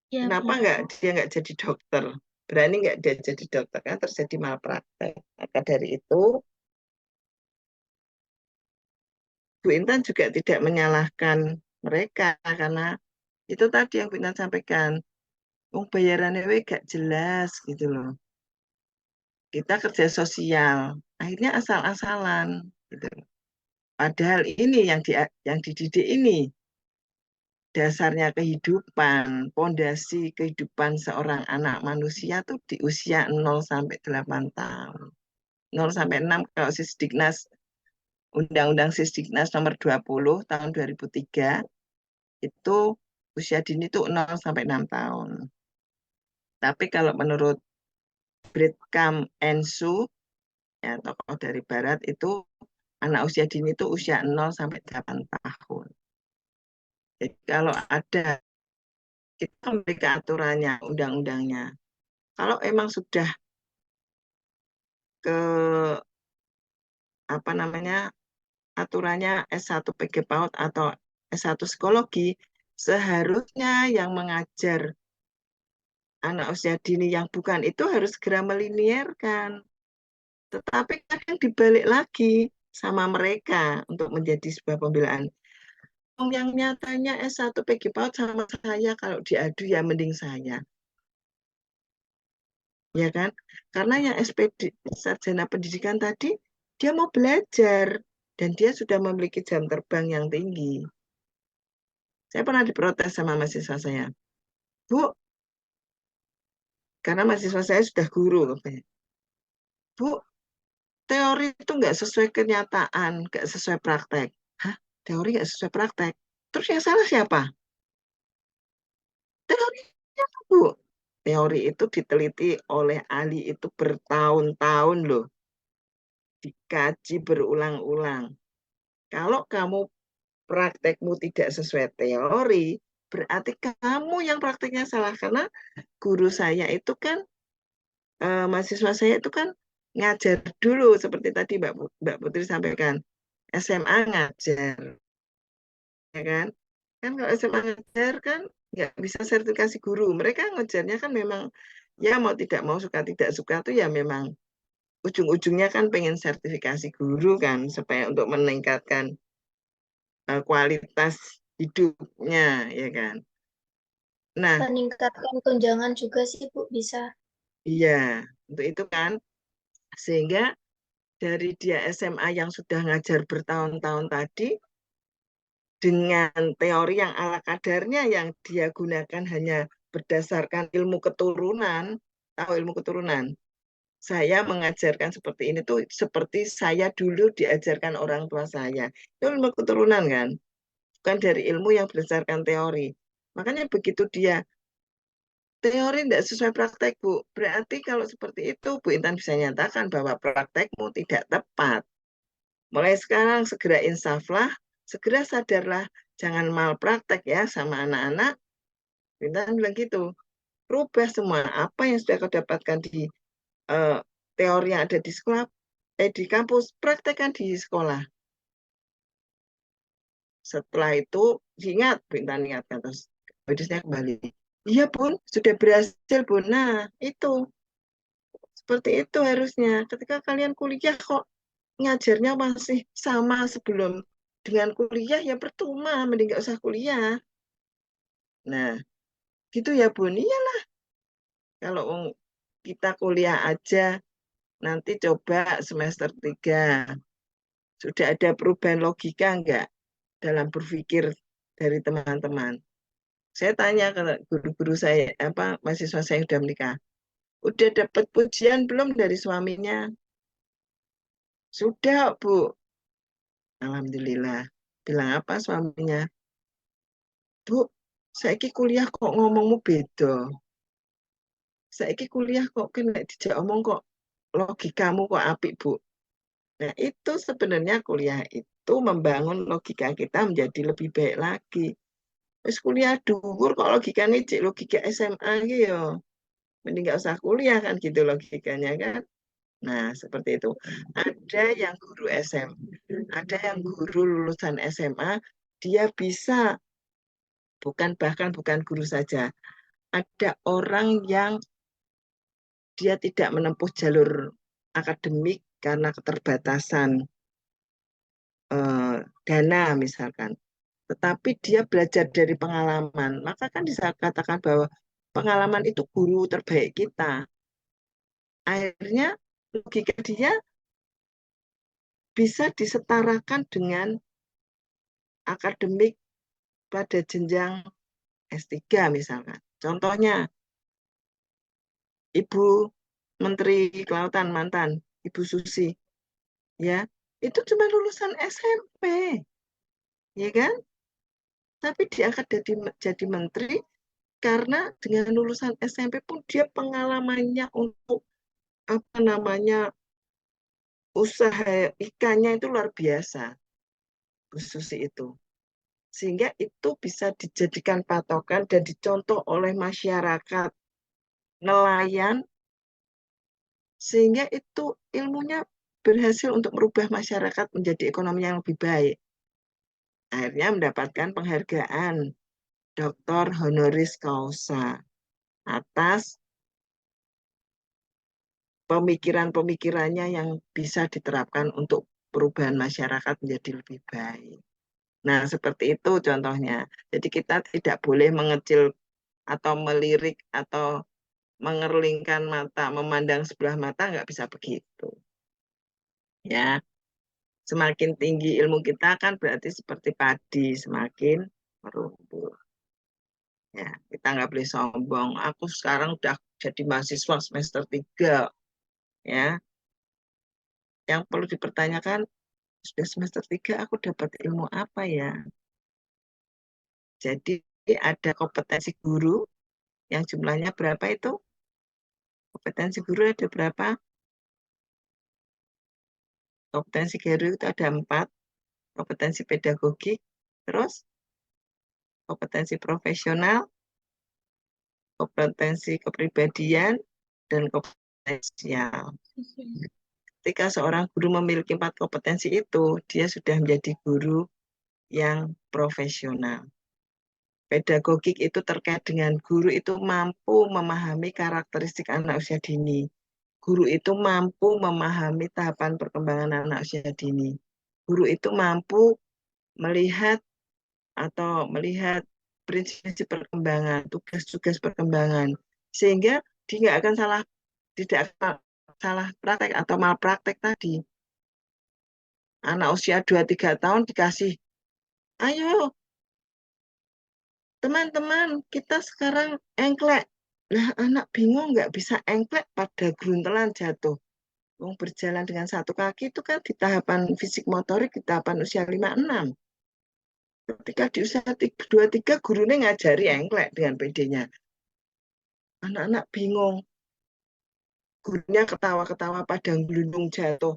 Ya, Kenapa Bu. nggak dia nggak jadi dokter? Berani nggak dia jadi dokter? Kan terjadi malpraktek. Maka dari itu, Bu Intan juga tidak menyalahkan mereka karena itu tadi yang Bu Intan sampaikan. Bayarannya gak jelas gitu loh. Kita kerja sosial, akhirnya asal-asalan gitu. Padahal ini yang dididik ini dasarnya kehidupan, pondasi kehidupan seorang anak manusia tuh di usia 0 sampai 8 tahun. 0 sampai 6 kalau Sisdiknas, Undang-Undang Sisdiknas nomor 20 tahun 2003 itu usia dini itu 0 sampai 6 tahun. Tapi kalau menurut Britkam Ensu, ya tokoh dari Barat itu anak usia dini itu usia 0 sampai 8 tahun. Jadi kalau ada, kita kembali ke aturannya, undang-undangnya. Kalau emang sudah ke apa namanya aturannya S1 PG PAUD atau S1 psikologi, seharusnya yang mengajar anak usia dini yang bukan itu harus segera melinierkan. Tetapi kadang dibalik lagi sama mereka untuk menjadi sebuah pembelaan. Yang nyatanya S1 PG PAUD sama saya, kalau diadu ya mending saya. Ya kan? Karena yang SPD, sarjana pendidikan tadi, dia mau belajar dan dia sudah memiliki jam terbang yang tinggi. Saya pernah diprotes sama mahasiswa saya. Bu, karena mahasiswa saya sudah guru. Bu, teori itu nggak sesuai kenyataan, nggak sesuai praktek. Hah? Teori nggak sesuai praktek? Terus yang salah siapa? Teorinya, Bu. Teori itu diteliti oleh ahli itu bertahun-tahun loh. Dikaji berulang-ulang. Kalau kamu praktekmu tidak sesuai teori, berarti kamu yang prakteknya salah. Karena guru saya itu kan, mahasiswa saya itu kan ngajar dulu, seperti tadi Mbak Putri sampaikan. SMA ngajar, ya kan? Kan kalau SMA ngajar kan nggak bisa sertifikasi guru. Mereka ngajarnya kan memang, ya mau tidak mau, suka tidak suka tuh ya memang ujung-ujungnya kan pengen sertifikasi guru kan, supaya untuk meningkatkan kualitas hidupnya, ya kan. Nah, Meningkatkan tunjangan juga sih, Bu, bisa. iya, untuk itu kan, sehingga dari dia SMA yang sudah ngajar bertahun-tahun tadi, dengan teori yang ala kadarnya yang dia gunakan hanya berdasarkan ilmu keturunan, tahu ilmu keturunan. Saya mengajarkan seperti ini tuh seperti saya dulu diajarkan orang tua saya. Itu ilmu keturunan kan, bukan dari ilmu yang berdasarkan teori. Makanya begitu dia teori tidak sesuai praktek, Bu. Berarti kalau seperti itu, Bu Intan bisa nyatakan bahwa praktekmu tidak tepat. Mulai sekarang segera insaflah, segera sadarlah, jangan malpraktek ya sama anak-anak. Bu Intan bilang gitu. Rubah semua apa yang sudah kau dapatkan di eh, teori yang ada di sekolah, di kampus, praktekkan di sekolah. Setelah itu, ingat, Bu Intan ingatkan terus. Habisnya kembali. Iya, Bun, sudah berhasil, Bun. Nah, itu. Seperti itu harusnya. Ketika kalian kuliah kok ngajarnya masih sama sebelum dengan kuliah, ya percuma, mending nggak usah kuliah. Nah, gitu ya Bun. Iyalah, kalau kita kuliah aja, nanti coba semester 3. Sudah ada perubahan logika enggak dalam berpikir dari teman-teman? Saya tanya ke guru-guru saya, mahasiswa saya yang sudah menikah. Udah dapat pujian belum dari suaminya? Sudah, Bu. Alhamdulillah. Bilang apa suaminya? Bu, saiki kuliah kok ngomongmu beda. Saiki kuliah kok kena dijak omong kok logikamu kok apik, Bu. Nah, itu sebenarnya kuliah itu membangun logika kita menjadi lebih baik lagi. Terus kuliah dhuwur kok logikanya cek logika SMA gitu ya. Mending nggak usah kuliah kan gitu logikanya kan. Nah, seperti itu. Ada yang guru ada yang guru lulusan SMA, dia bisa, bahkan bukan guru saja. Ada orang yang dia tidak menempuh jalur akademik karena keterbatasan dana misalkan. Tetapi dia belajar dari pengalaman. Maka kan bisa katakan bahwa pengalaman itu guru terbaik kita. Akhirnya logika dia bisa disetarakan dengan akademik pada jenjang S3 misalkan. Contohnya, Ibu Menteri Kelautan mantan, Ibu Susi, ya, itu cuma lulusan SMP, ya kan? Tapi diangkat jadi menteri karena dengan lulusan SMP pun dia pengalamannya untuk usaha ikannya itu luar biasa, Bu Susi itu. Sehingga itu bisa dijadikan patokan dan dicontoh oleh masyarakat nelayan, sehingga itu ilmunya berhasil untuk merubah masyarakat menjadi ekonomi yang lebih baik. Akhirnya mendapatkan penghargaan Dr. Honoris Causa atas pemikiran-pemikirannya yang bisa diterapkan untuk perubahan masyarakat menjadi lebih baik. Nah, seperti itu contohnya. Jadi kita tidak boleh mengecil atau melirik atau mengerlingkan mata, memandang sebelah mata, nggak bisa begitu. Ya, semakin tinggi ilmu kita kan berarti seperti padi, semakin merumput. Ya, kita nggak boleh sombong. Aku sekarang udah jadi mahasiswa semester 3. Ya, yang perlu dipertanyakan, sudah semester 3 aku dapat ilmu apa ya? Jadi ada kompetensi guru yang jumlahnya berapa itu? Kompetensi guru ada berapa? Kompetensi guru itu ada 4. Kompetensi pedagogik, terus kompetensi profesional, kompetensi kepribadian, dan kompetensi sosial. Ketika seorang guru memiliki 4 kompetensi itu, dia sudah menjadi guru yang profesional. Pedagogik itu terkait dengan guru itu mampu memahami karakteristik anak usia dini. Guru itu mampu memahami tahapan perkembangan anak usia dini. Guru itu mampu melihat prinsip perkembangan, tugas-tugas perkembangan, sehingga dia tidak akan salah praktek atau malpraktek tadi. Anak usia 2-3 tahun dikasih, ayo teman-teman kita sekarang engklek. Lah anak bingung nggak bisa engklek pada geruntelan jatuh. Wong berjalan dengan 1 kaki itu kan di tahapan fisik motorik di tahapan usia 5-6. Ketika di usia 2-3 gurunya ngajari engklek dengan PD-nya. Anak-anak bingung. Gurunya ketawa-ketawa pada gelundung jatuh.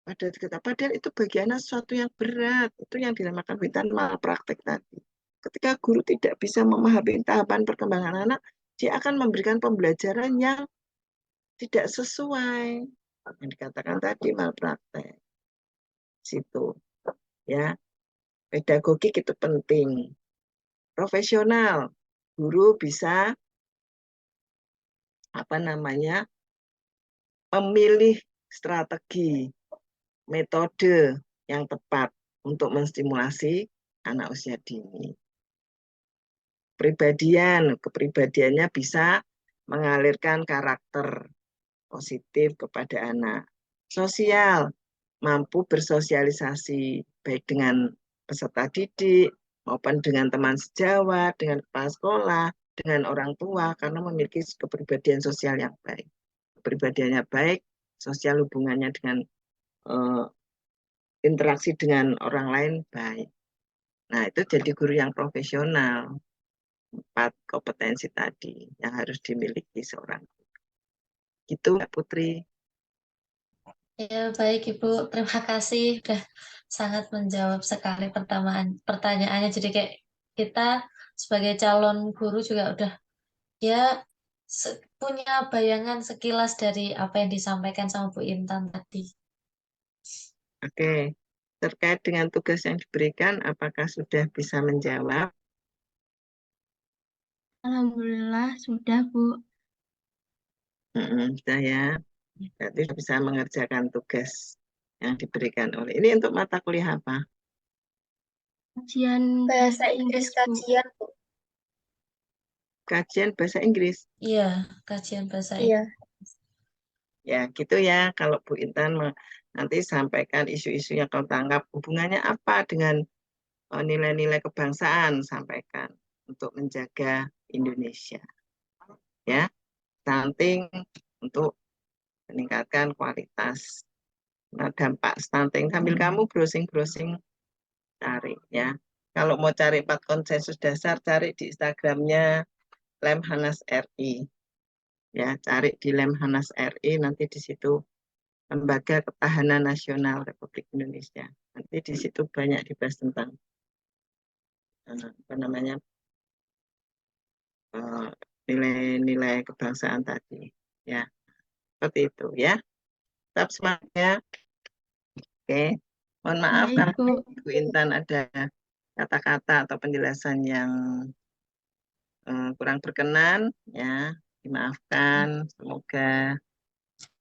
Padahal itu bagiannya sesuatu yang berat. Itu yang dinamakan bintan malpraktek tadi. Ketika guru tidak bisa memahami tahapan perkembangan anak, dia akan memberikan pembelajaran yang tidak sesuai. Yang dikatakan tadi malpraktek. Situ. Ya. Pedagogik itu penting. Profesional. Guru bisa memilih strategi, metode yang tepat untuk menstimulasi anak usia dini. Kepribadiannya bisa mengalirkan karakter positif kepada anak. Sosial, mampu bersosialisasi baik dengan peserta didik maupun dengan teman sejawat, dengan kepala sekolah, dengan orang tua karena memiliki kepribadian sosial yang baik. Kepribadiannya baik, sosial hubungannya dengan interaksi dengan orang lain baik. Nah, itu jadi guru yang profesional. 4 kompetensi tadi yang harus dimiliki seorang guru. Gitu, Mbak Putri. Ya, baik Ibu. Terima kasih udah sangat menjawab sekali pertanyaannya. Jadi kayak kita sebagai calon guru juga udah ya punya bayangan sekilas dari apa yang disampaikan sama Bu Intan tadi. Oke, terkait dengan tugas yang diberikan, apakah sudah bisa menjawab? Alhamdulillah sudah, Bu. Sudah ya. Berarti sudah bisa mengerjakan tugas yang diberikan oleh. Ini untuk mata kuliah apa? Kajian Bahasa Inggris Bu. kajian, Bu. Kajian bahasa Inggris. Iya, kajian bahasa Iya. Inggris. Ya, gitu ya. Kalau Bu Intan nanti sampaikan isu-isu yang kau tangkap, hubungannya apa dengan nilai-nilai kebangsaan, sampaikan untuk menjaga Indonesia. Ya, stunting untuk meningkatkan kualitas. Nah, dampak stunting sambil kamu browsing-browsing cari ya. Kalau mau cari 4 konsensus dasar, cari di Instagramnya Lemhanas RI. Ya, cari di Lemhanas RI, nanti di situ Lembaga Ketahanan Nasional Republik Indonesia. Nanti di situ banyak dibahas tentang apa namanya nilai-nilai kebangsaan tadi. Ya, seperti itu ya. Tetap semangat ya. Oke, mohon maaf Baik, kalau Bu. Bu Intan ada kata-kata atau penjelasan yang kurang berkenan, ya dimaafkan. Semoga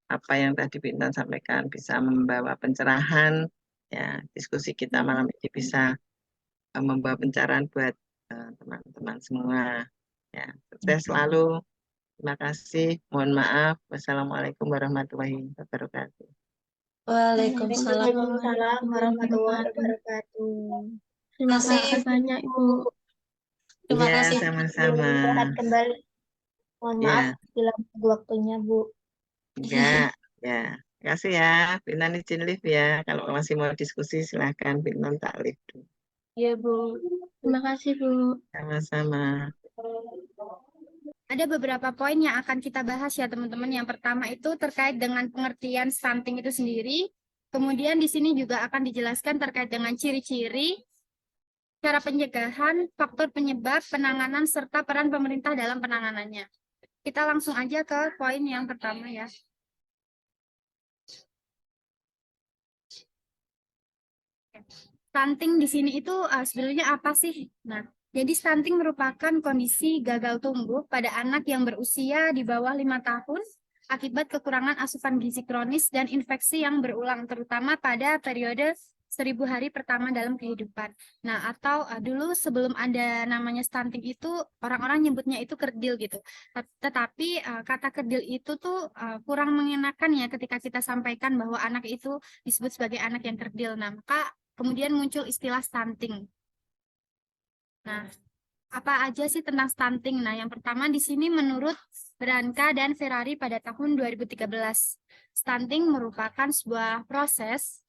apa yang tadi Bu Intan sampaikan bisa membawa pencerahan. Ya, diskusi kita malam ini bisa membawa pencerahan buat teman-teman semua. Ya, sukses selalu. Terima kasih. Mohon maaf. Wassalamualaikum warahmatullahi wabarakatuh. Waalaikumsalam. Waalaikumsalam warahmatullahi wabarakatuh. Terima Kasih, kasih banyak, Ibu. Terima Iya, kasih. sama-sama. Sehat kembali. Mohon Ya, maaf bila mengganggu waktunya, Bu. enggak. Ya, kasih ya. Binan izin live ya. Kalau masih mau diskusi, silahkan Binan tak live. Iya, Bu. Terima kasih, Bu. Sama-sama. Ada beberapa poin yang akan kita bahas ya teman-teman. Yang pertama itu terkait dengan pengertian stunting itu sendiri. Kemudian di sini juga akan dijelaskan terkait dengan ciri-ciri, cara pencegahan, faktor penyebab, penanganan, serta peran pemerintah dalam penanganannya. Kita langsung aja ke poin yang pertama ya. Stunting di sini itu sebenarnya apa sih? Nah, jadi stunting merupakan kondisi gagal tumbuh pada anak yang berusia di bawah 5 tahun akibat kekurangan asupan gizi kronis dan infeksi yang berulang, terutama pada periode 1000 hari pertama dalam kehidupan. Nah, atau dulu sebelum ada namanya stunting itu, orang-orang nyebutnya itu kerdil gitu. Tetapi kata kerdil itu tuh kurang mengenakan ya ketika kita sampaikan bahwa anak itu disebut sebagai anak yang kerdil. Nah, maka kemudian muncul istilah stunting. Nah, apa aja sih tentang stunting? Nah, yang pertama di sini menurut Branca dan Ferrari pada tahun 2013, stunting merupakan sebuah proses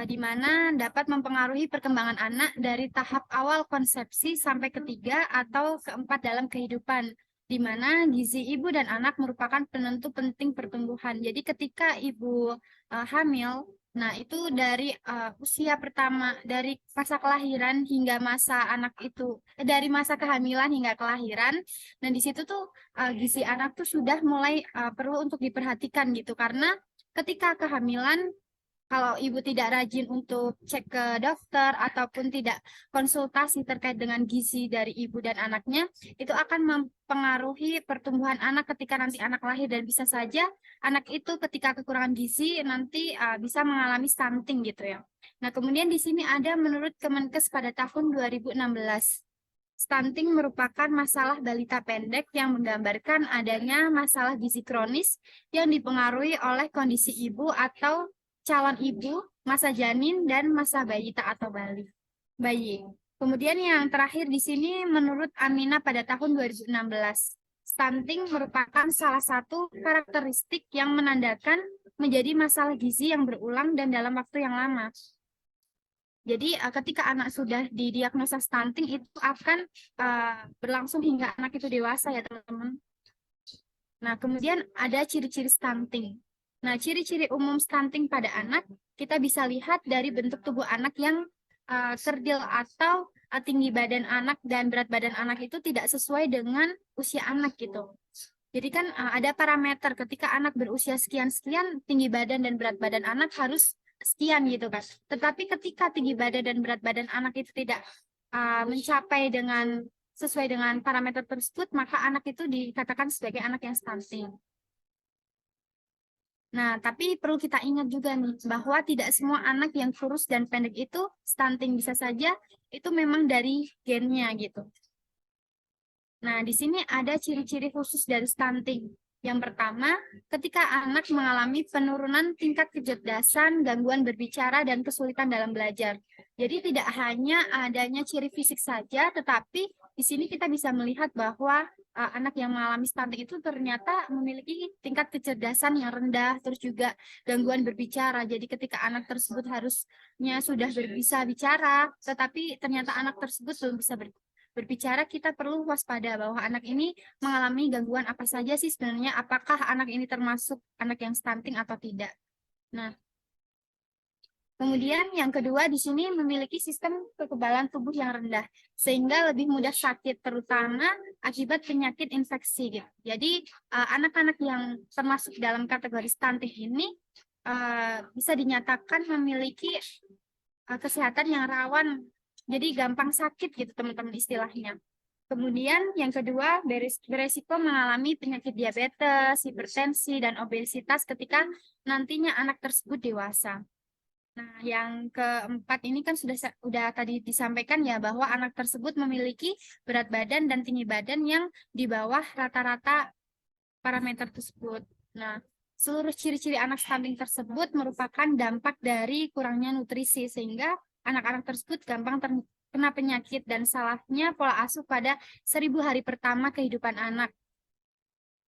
di mana dapat mempengaruhi perkembangan anak dari tahap awal konsepsi sampai ketiga atau keempat dalam kehidupan, di mana gizi ibu dan anak merupakan penentu penting pertumbuhan. Jadi ketika ibu hamil, nah itu dari usia pertama, dari masa kelahiran hingga masa anak itu, dari masa kehamilan hingga kelahiran, dan di situ tuh gizi anak tuh sudah mulai perlu untuk diperhatikan gitu, karena ketika kehamilan Kalau ibu tidak rajin untuk cek ke dokter ataupun tidak konsultasi terkait dengan gizi dari ibu dan anaknya, itu akan mempengaruhi pertumbuhan anak ketika nanti anak lahir, dan bisa saja anak itu ketika kekurangan gizi nanti bisa mengalami stunting gitu ya. Nah, kemudian di sini ada menurut Kemenkes pada tahun 2016. Stunting merupakan masalah balita pendek yang menggambarkan adanya masalah gizi kronis yang dipengaruhi oleh kondisi ibu atau calon ibu, masa janin, dan masa balita atau bayi. Kemudian yang terakhir di sini menurut Amina pada tahun 2016. Stunting merupakan salah satu karakteristik yang menandakan menjadi masalah gizi yang berulang dan dalam waktu yang lama. Jadi ketika anak sudah didiagnosa stunting itu akan berlangsung hingga anak itu dewasa ya teman-teman. Nah, kemudian ada ciri-ciri stunting. Nah, ciri-ciri umum stunting pada anak kita bisa lihat dari bentuk tubuh anak yang kerdil atau tinggi badan anak dan berat badan anak itu tidak sesuai dengan usia anak gitu. Jadi kan ada parameter ketika anak berusia sekian-sekian, tinggi badan dan berat badan anak harus sekian gitu kan. Tetapi ketika tinggi badan dan berat badan anak itu tidak mencapai sesuai dengan parameter tersebut, maka anak itu dikatakan sebagai anak yang stunting. Nah, tapi perlu kita ingat juga nih, bahwa tidak semua anak yang kurus dan pendek itu stunting. Bisa saja itu memang dari gennya gitu. Nah, di sini ada ciri-ciri khusus dari stunting. Yang pertama, ketika anak mengalami penurunan tingkat kecerdasan, gangguan berbicara, dan kesulitan dalam belajar. Jadi tidak hanya adanya ciri fisik saja, tetapi di sini kita bisa melihat bahwa anak yang mengalami stunting itu ternyata memiliki tingkat kecerdasan yang rendah, terus juga gangguan berbicara. Jadi ketika anak tersebut harusnya sudah bisa bicara, tetapi ternyata anak tersebut belum bisa berbicara, kita perlu waspada bahwa anak ini mengalami gangguan apa saja sih sebenarnya, apakah anak ini termasuk anak yang stunting atau tidak. Nah, kemudian yang kedua di sini memiliki sistem kekebalan tubuh yang rendah sehingga lebih mudah sakit, terutama akibat penyakit infeksi gitu. Jadi anak-anak yang termasuk dalam kategori stunting ini bisa dinyatakan memiliki kesehatan yang rawan, jadi gampang sakit gitu teman-teman istilahnya. Kemudian yang kedua, beresiko mengalami penyakit diabetes, hipertensi, dan obesitas ketika nantinya anak tersebut dewasa. Nah, yang keempat ini kan sudah tadi disampaikan ya, bahwa anak tersebut memiliki berat badan dan tinggi badan yang di bawah rata-rata parameter tersebut. Nah, seluruh ciri-ciri anak stunting tersebut merupakan dampak dari kurangnya nutrisi, sehingga anak-anak tersebut gampang terkena penyakit dan salahnya pola asuh pada 1000 hari pertama kehidupan anak.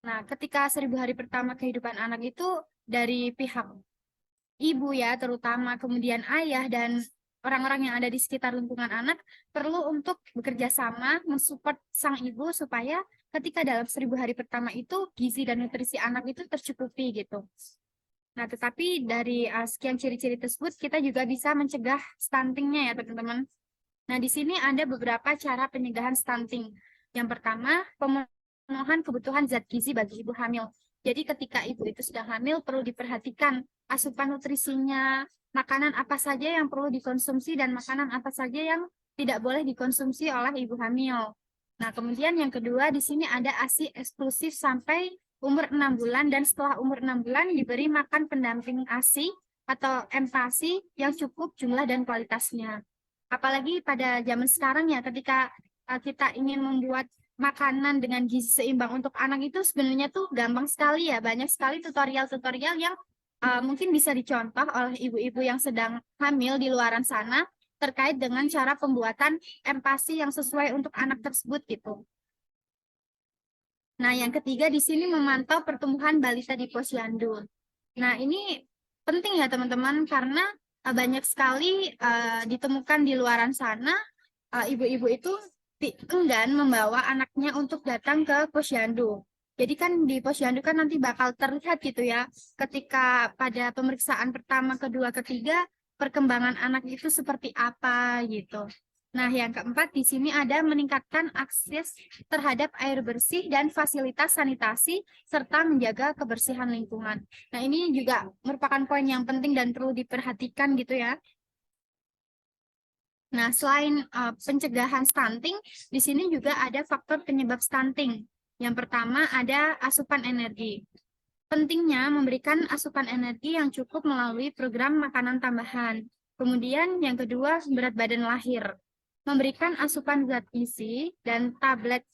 Nah, ketika 1000 hari pertama kehidupan anak itu dari pihak ibu ya terutama, kemudian ayah dan orang-orang yang ada di sekitar lingkungan anak perlu untuk bekerja sama mensupport sang ibu supaya ketika dalam 1000 hari pertama itu gizi dan nutrisi anak itu tercukupi gitu. Nah, tetapi dari sekian ciri-ciri tersebut kita juga bisa mencegah stuntingnya ya teman-teman. Nah, di sini ada beberapa cara pencegahan stunting. Yang pertama, pemenuhan kebutuhan zat gizi bagi ibu hamil. Jadi ketika ibu itu sudah hamil perlu diperhatikan asupan nutrisinya, makanan apa saja yang perlu dikonsumsi dan makanan apa saja yang tidak boleh dikonsumsi oleh ibu hamil. Nah, kemudian yang kedua di sini ada ASI eksklusif sampai umur 6 bulan dan setelah umur 6 bulan diberi makan pendamping ASI atau MPASI yang cukup jumlah dan kualitasnya. Apalagi pada zaman sekarang ya, ketika kita ingin membuat makanan dengan gizi seimbang untuk anak itu sebenarnya tuh gampang sekali ya. Banyak sekali tutorial-tutorial yang mungkin bisa dicontoh oleh ibu-ibu yang sedang hamil di luaran sana terkait dengan cara pembuatan MPASI yang sesuai untuk anak tersebut gitu. Nah, yang ketiga di sini memantau pertumbuhan balita di posyandu. Nah, ini penting ya teman-teman karena banyak sekali ditemukan di luaran sana ibu-ibu itu enggan membawa anaknya untuk datang ke posyandu. Jadi kan di posyandu kan nanti bakal terlihat gitu ya, ketika pada pemeriksaan pertama, kedua, ketiga, perkembangan anak itu seperti apa gitu. Nah, yang keempat di sini ada meningkatkan akses terhadap air bersih dan fasilitas sanitasi serta menjaga kebersihan lingkungan. Nah, ini juga merupakan poin yang penting dan perlu diperhatikan gitu ya. Nah, selain pencegahan stunting, di sini juga ada faktor penyebab stunting. Yang pertama ada asupan energi. Pentingnya memberikan asupan energi yang cukup melalui program makanan tambahan. Kemudian yang kedua, berat badan lahir. Memberikan asupan zat gizi dan tablet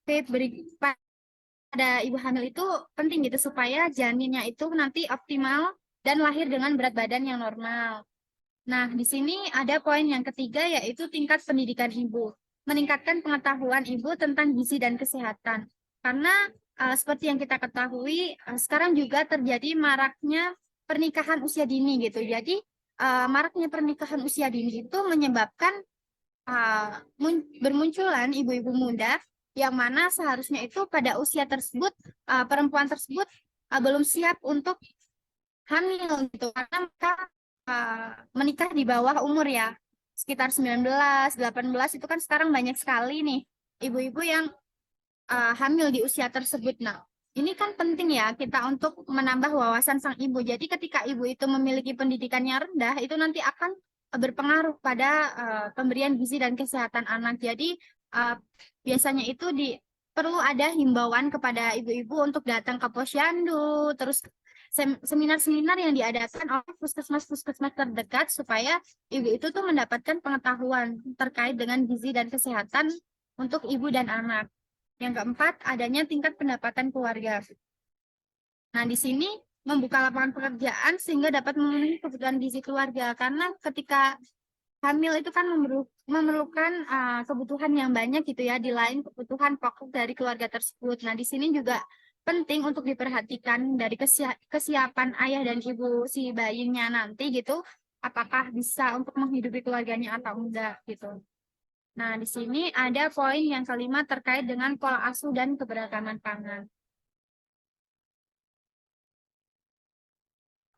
pada ibu hamil itu penting gitu supaya janinnya itu nanti optimal dan lahir dengan berat badan yang normal. Nah, di sini ada poin yang ketiga yaitu tingkat pendidikan ibu. Meningkatkan pengetahuan ibu tentang gizi dan kesehatan. Karena seperti yang kita ketahui, sekarang juga terjadi maraknya pernikahan usia dini gitu. Jadi, maraknya pernikahan usia dini itu menyebabkan bermunculan ibu-ibu muda yang mana seharusnya itu pada usia tersebut, perempuan tersebut belum siap untuk hamil gitu. Karena mereka menikah di bawah umur ya, sekitar 19, 18 itu kan sekarang banyak sekali nih ibu-ibu yang hamil di usia tersebut. Nah, ini kan penting ya kita untuk menambah wawasan sang ibu. Jadi ketika ibu itu memiliki pendidikan yang rendah, itu nanti akan berpengaruh pada pemberian gizi dan kesehatan anak. Jadi biasanya itu perlu ada himbauan kepada ibu-ibu untuk datang ke posyandu, terus seminar-seminar yang diadakan oleh puskesmas-puskesmas terdekat supaya ibu itu tuh mendapatkan pengetahuan terkait dengan gizi dan kesehatan untuk ibu dan anak. Yang keempat, adanya tingkat pendapatan keluarga. Nah, di sini membuka lapangan pekerjaan sehingga dapat memenuhi kebutuhan gizi keluarga. Karena ketika hamil itu kan memerlukan kebutuhan yang banyak gitu ya, di lain kebutuhan pokok dari keluarga tersebut. Nah, di sini juga penting untuk diperhatikan dari kesiapan ayah dan ibu si bayinya nanti gitu, apakah bisa untuk menghidupi keluarganya atau enggak gitu. Nah, di sini ada poin yang kelima terkait dengan pola asuh dan keberagaman pangan.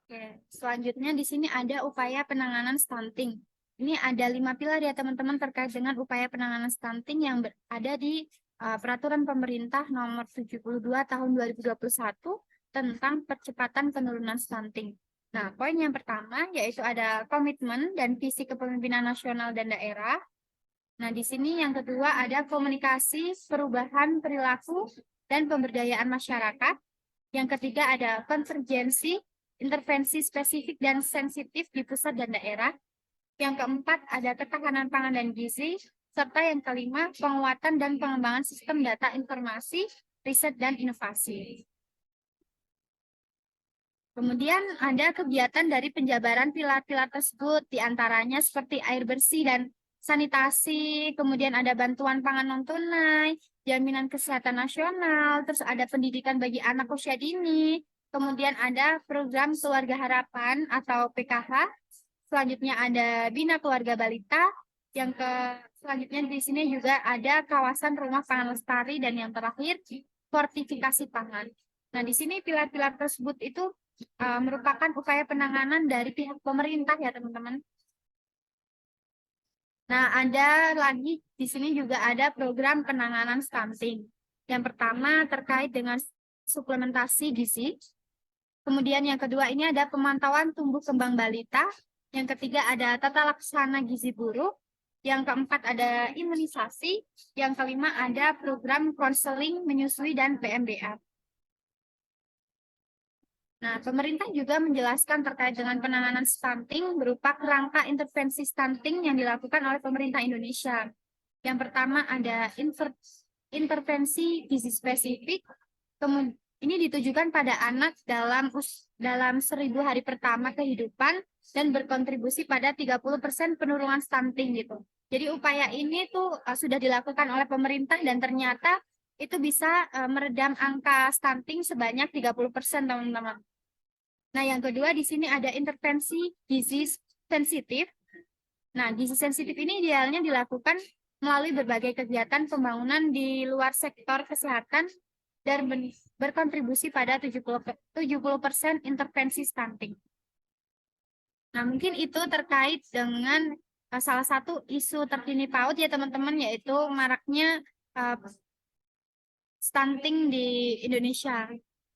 Oke, selanjutnya di sini ada upaya penanganan stunting. Ini ada 5 pilar ya teman-teman terkait dengan upaya penanganan stunting yang ada di Peraturan Pemerintah Nomor 72 Tahun 2021 tentang percepatan penurunan stunting. Nah, poin yang pertama yaitu ada komitmen dan visi kepemimpinan nasional dan daerah. Nah, di sini yang kedua ada komunikasi, perubahan perilaku, dan pemberdayaan masyarakat. Yang ketiga ada konvergensi, intervensi spesifik dan sensitif di pusat dan daerah. Yang keempat ada ketahanan pangan dan gizi. Serta yang kelima penguatan dan pengembangan sistem data informasi, riset, dan inovasi. Kemudian ada kegiatan dari penjabaran pilar-pilar tersebut, diantaranya seperti air bersih dan sanitasi, kemudian ada bantuan pangan non-tunai, jaminan kesehatan nasional, terus ada pendidikan bagi anak usia dini, kemudian ada program Keluarga Harapan atau PKH, selanjutnya ada Bina Keluarga Balita, selanjutnya di sini juga ada kawasan rumah pangan lestari, dan yang terakhir fortifikasi pangan. Nah, di sini pilar-pilar tersebut itu merupakan upaya penanganan dari pihak pemerintah ya teman-teman. Nah, ada lagi di sini juga ada program penanganan stunting. Yang pertama terkait dengan suplementasi gizi. Kemudian yang kedua ini ada pemantauan tumbuh kembang balita. Yang ketiga ada tata laksana gizi buruk. Yang keempat ada imunisasi. Yang kelima ada program konseling menyusui dan PMBA. Nah, pemerintah juga menjelaskan terkait dengan penanganan stunting berupa kerangka intervensi stunting yang dilakukan oleh pemerintah Indonesia. Yang pertama ada intervensi gizi spesifik. Kemudian ini ditujukan pada anak dalam 1000 hari pertama kehidupan dan berkontribusi pada 30% penurunan stunting gitu. Jadi upaya ini tuh sudah dilakukan oleh pemerintah dan ternyata itu bisa meredam angka stunting sebanyak 30%, teman-teman. Nah, yang kedua di sini ada intervensi gizi sensitif. Nah, gizi sensitif ini idealnya dilakukan melalui berbagai kegiatan pembangunan di luar sektor kesehatan dan berkontribusi pada 70% intervensi stunting. Nah, mungkin itu terkait dengan salah satu isu terkini PAUD ya teman-teman, yaitu maraknya stunting di Indonesia.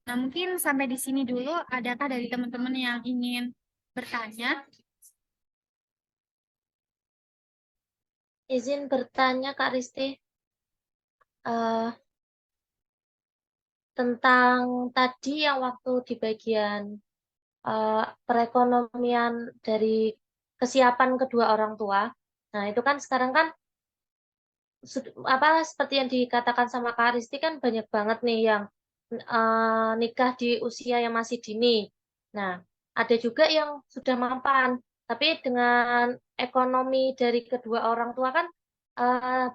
Nah, mungkin sampai di sini dulu. Adakah dari teman-teman yang ingin bertanya? Izin bertanya Kak Risti, eh, tentang tadi yang waktu di bagian perekonomian dari kesiapan kedua orang tua. Nah, itu kan sekarang kan apa seperti yang dikatakan sama Kak Risti kan banyak banget nih yang nikah di usia yang masih dini. Nah, ada juga yang sudah mapan, tapi dengan ekonomi dari kedua orang tua kan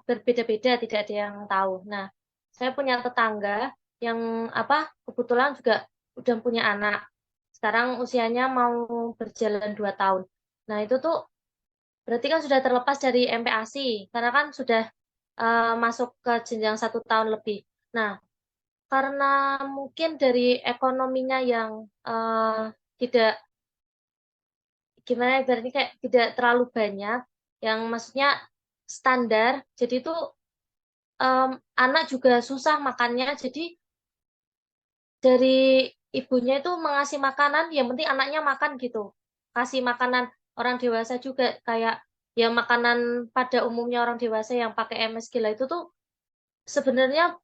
berbeda-beda, tidak ada yang tahu. Nah, saya punya tetangga yang apa kebetulan juga udah punya anak. Sekarang usianya mau berjalan 2 tahun. Nah, itu tuh berarti kan sudah terlepas dari MPASI, karena kan sudah masuk ke jenjang 1 tahun lebih. Nah, karena mungkin dari ekonominya yang tidak gimana ibaratnya kayak tidak terlalu banyak, yang maksudnya standar, jadi itu anak juga susah makannya, jadi dari ibunya itu mengasih makanan, yang penting anaknya makan gitu. Kasih makanan orang dewasa juga kayak ya makanan pada umumnya orang dewasa yang pakai MSG lah itu tuh sebenarnya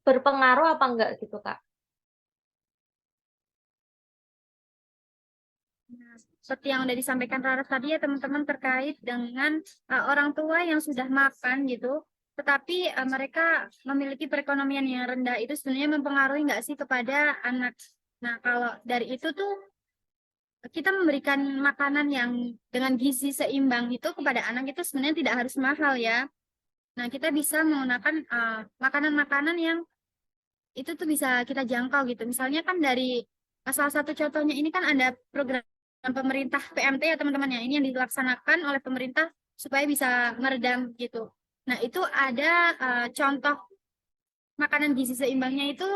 berpengaruh apa enggak gitu, Kak? Nah, seperti yang udah disampaikan Rara tadi ya teman-teman, terkait dengan orang tua yang sudah makan gitu, tetapi mereka memiliki perekonomian yang rendah, itu sebenarnya mempengaruhi nggak sih kepada anak? Nah, kalau dari itu tuh kita memberikan makanan yang dengan gizi seimbang itu kepada anak itu sebenarnya tidak harus mahal ya. Nah, kita bisa menggunakan makanan-makanan yang itu tuh bisa kita jangkau gitu. Misalnya kan dari salah satu contohnya ini kan ada program pemerintah PMT ya teman-teman ya. Ini yang dilaksanakan oleh pemerintah supaya bisa meredam gitu. Nah, itu ada contoh makanan gizi seimbangnya itu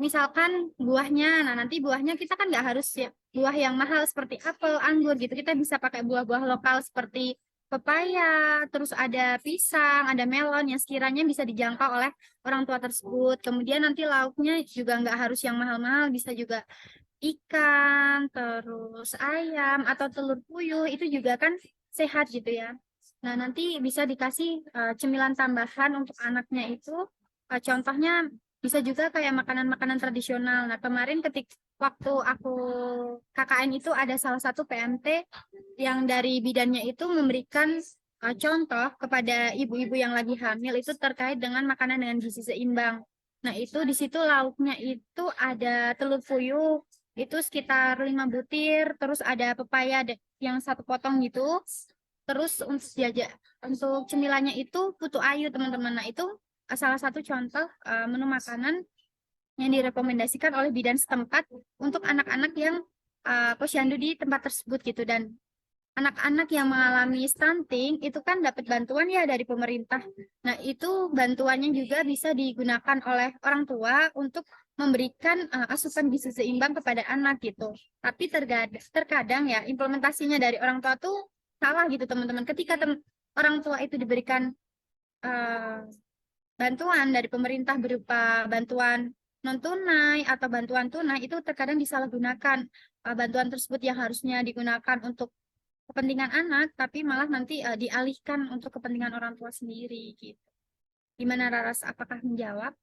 misalkan buahnya. Nah, nanti buahnya kita kan nggak harus ya buah yang mahal seperti apel, anggur gitu. Kita bisa pakai buah-buah lokal seperti pepaya, terus ada pisang, ada melon yang sekiranya bisa dijangkau oleh orang tua tersebut. Kemudian nanti lauknya juga nggak harus yang mahal-mahal, bisa juga ikan, terus ayam atau telur puyuh itu juga kan sehat gitu ya. Nah, nanti bisa dikasih cemilan tambahan untuk anaknya itu. Contohnya bisa juga kayak makanan-makanan tradisional. Nah, kemarin waktu aku KKN itu ada salah satu PMT yang dari bidannya itu memberikan contoh kepada ibu-ibu yang lagi hamil itu terkait dengan makanan dengan gizi seimbang. Nah, itu di situ lauknya itu ada telur puyuh, itu sekitar 5 butir, terus ada pepaya yang 1 potong gitu. Terus untuk cemilannya itu putu ayu teman-teman. Nah, itu salah satu contoh menu makanan yang direkomendasikan oleh bidan setempat untuk anak-anak yang posyandu di tempat tersebut gitu. Dan anak-anak yang mengalami stunting itu kan dapat bantuan ya dari pemerintah. Nah, itu bantuannya juga bisa digunakan oleh orang tua untuk memberikan asupan gizi seimbang kepada anak gitu. Tapi terkadang ya implementasinya dari orang tua tuh salah gitu teman-teman. Ketika orang tua itu diberikan uh, bantuan dari pemerintah berupa bantuan non tunai atau bantuan tunai, itu terkadang disalahgunakan. Bantuan tersebut yang harusnya digunakan untuk kepentingan anak, tapi malah nanti dialihkan untuk kepentingan orang tua sendiri gitu. Gimana Raras, apakah menjawab?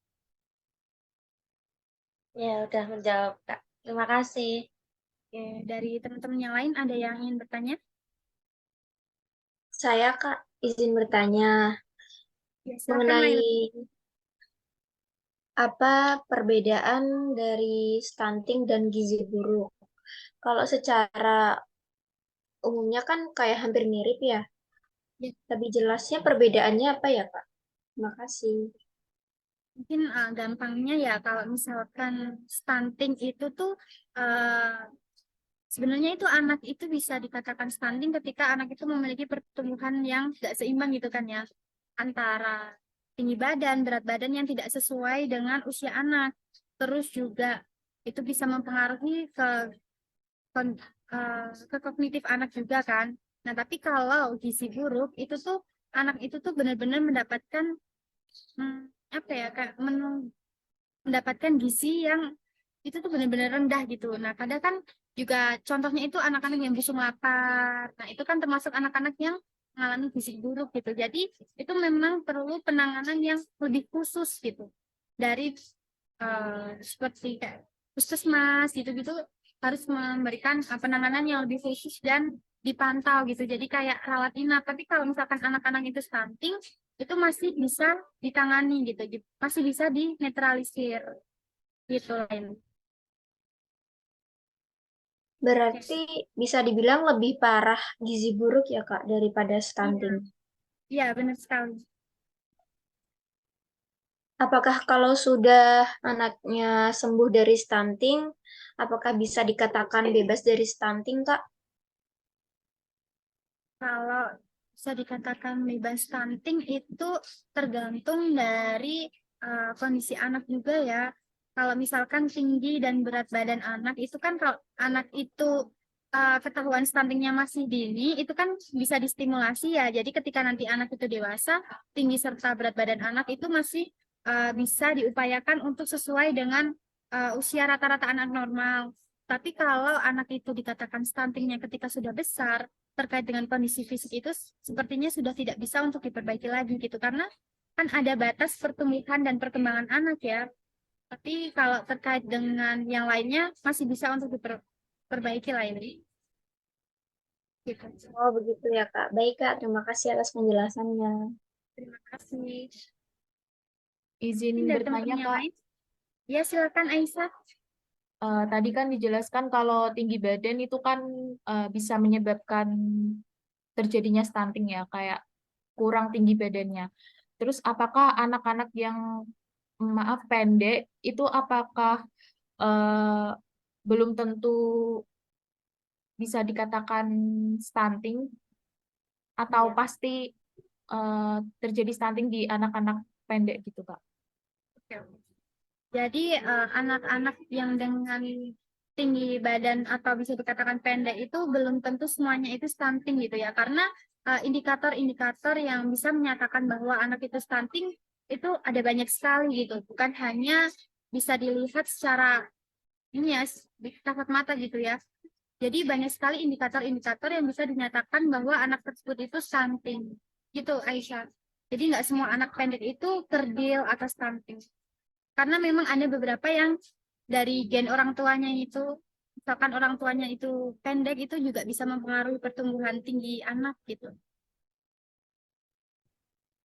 Ya, udah menjawab, Kak. Terima kasih. Oke, dari teman-teman yang lain ada yang ingin bertanya? Saya, Kak, izin bertanya Ya, silakan mengenai Mail. apa perbedaan dari stunting dan gizi buruk. Kalau secara umumnya kan kayak hampir mirip ya. Ya, Lebih jelasnya perbedaannya apa ya, Kak? Terima kasih. mungkin gampangnya ya kalau misalkan stunting itu tuh uh, sebenarnya itu anak itu bisa dikatakan stunting ketika anak itu memiliki pertumbuhan yang tidak seimbang gitu kan ya, antara tinggi badan, berat badan yang tidak sesuai dengan usia anak. Terus juga itu bisa mempengaruhi ke kognitif anak juga kan. Nah, tapi kalau gizi buruk itu tuh anak itu tuh benar-benar mendapatkan apa ya, kayak mendapatkan gizi yang itu tuh benar-benar rendah gitu. Nah, kadang kan juga contohnya itu anak-anak yang busung lapar. Nah, itu kan termasuk anak-anak yang mengalami gizi buruk gitu. Jadi, itu memang perlu penanganan yang lebih khusus gitu. Dari seperti kayak puskesmas gitu-gitu harus memberikan penanganan yang lebih khusus dan dipantau gitu. Jadi kayak rawat inap. Tapi kalau misalkan anak-anak itu stunting, itu masih bisa ditangani gitu. Masih bisa dinetralisir gitu lain. Berarti bisa dibilang lebih parah gizi buruk ya Kak daripada stunting. Iya, benar sekali. Apakah kalau sudah anaknya sembuh dari stunting, apakah bisa dikatakan bebas dari stunting, Kak? Kalau bisa dikatakan bebas stunting itu tergantung dari kondisi anak juga ya. Kalau misalkan tinggi dan berat badan anak itu kan kalau anak itu ketahuan stuntingnya masih dini, itu kan bisa distimulasi ya. Jadi ketika nanti anak itu dewasa, tinggi serta berat badan anak itu masih bisa diupayakan untuk sesuai dengan usia rata-rata anak normal. Tapi kalau anak itu dikatakan stuntingnya ketika sudah besar, terkait dengan kondisi fisik itu sepertinya sudah tidak bisa untuk diperbaiki lagi gitu karena kan ada batas pertumbuhan dan perkembangan anak ya. Tapi kalau terkait dengan yang lainnya masih bisa untuk diperbaiki lagi gitu. Oh, begitu ya, Kak. Baik, Kak. Terima kasih atas penjelasannya. Terima kasih. Izin Mungkin dari bertanya, teman-teman yang Kak. lain? Ya, silakan Aisyah. Tadi kan dijelaskan kalau tinggi badan itu kan bisa menyebabkan terjadinya stunting ya, kayak kurang tinggi badannya. Terus apakah anak-anak yang maaf pendek itu apakah eh, belum tentu bisa dikatakan stunting atau Iya. pasti terjadi stunting di anak-anak pendek gitu, Kak? Oke, oke. Jadi anak-anak yang dengan tinggi badan atau bisa dikatakan pendek itu belum tentu semuanya itu stunting gitu ya. Karena indikator-indikator yang bisa menyatakan bahwa anak itu stunting itu ada banyak sekali gitu. Bukan hanya bisa dilihat secara ini ya, kasat mata gitu ya. Jadi banyak sekali indikator-indikator yang bisa dinyatakan bahwa anak tersebut itu stunting. Gitu Aisyah. Jadi nggak semua anak pendek itu kerdil atau stunting. Karena memang ada beberapa yang dari gen orang tuanya itu, misalkan orang tuanya itu pendek, itu juga bisa mempengaruhi pertumbuhan tinggi anak gitu.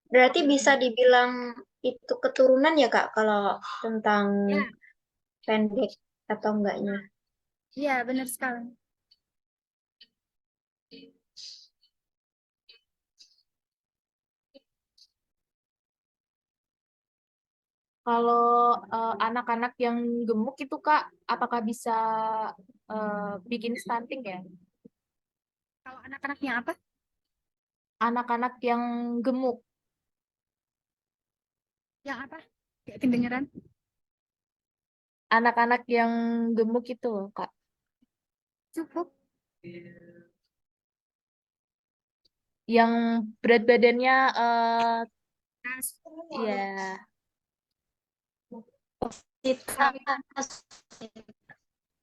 Berarti bisa dibilang itu keturunan ya, Kak, kalau tentang Ya, pendek atau enggaknya. iya benar sekali. Kalau anak-anak yang gemuk itu Kak, apakah bisa bikin stunting ya? Kalau anak-anak yang apa? Anak-anak yang gemuk, Yang apa? Kayak kedengeran. anak-anak yang gemuk itu loh, Kak. Cukup. Yang berat badannya Nah, ya Kita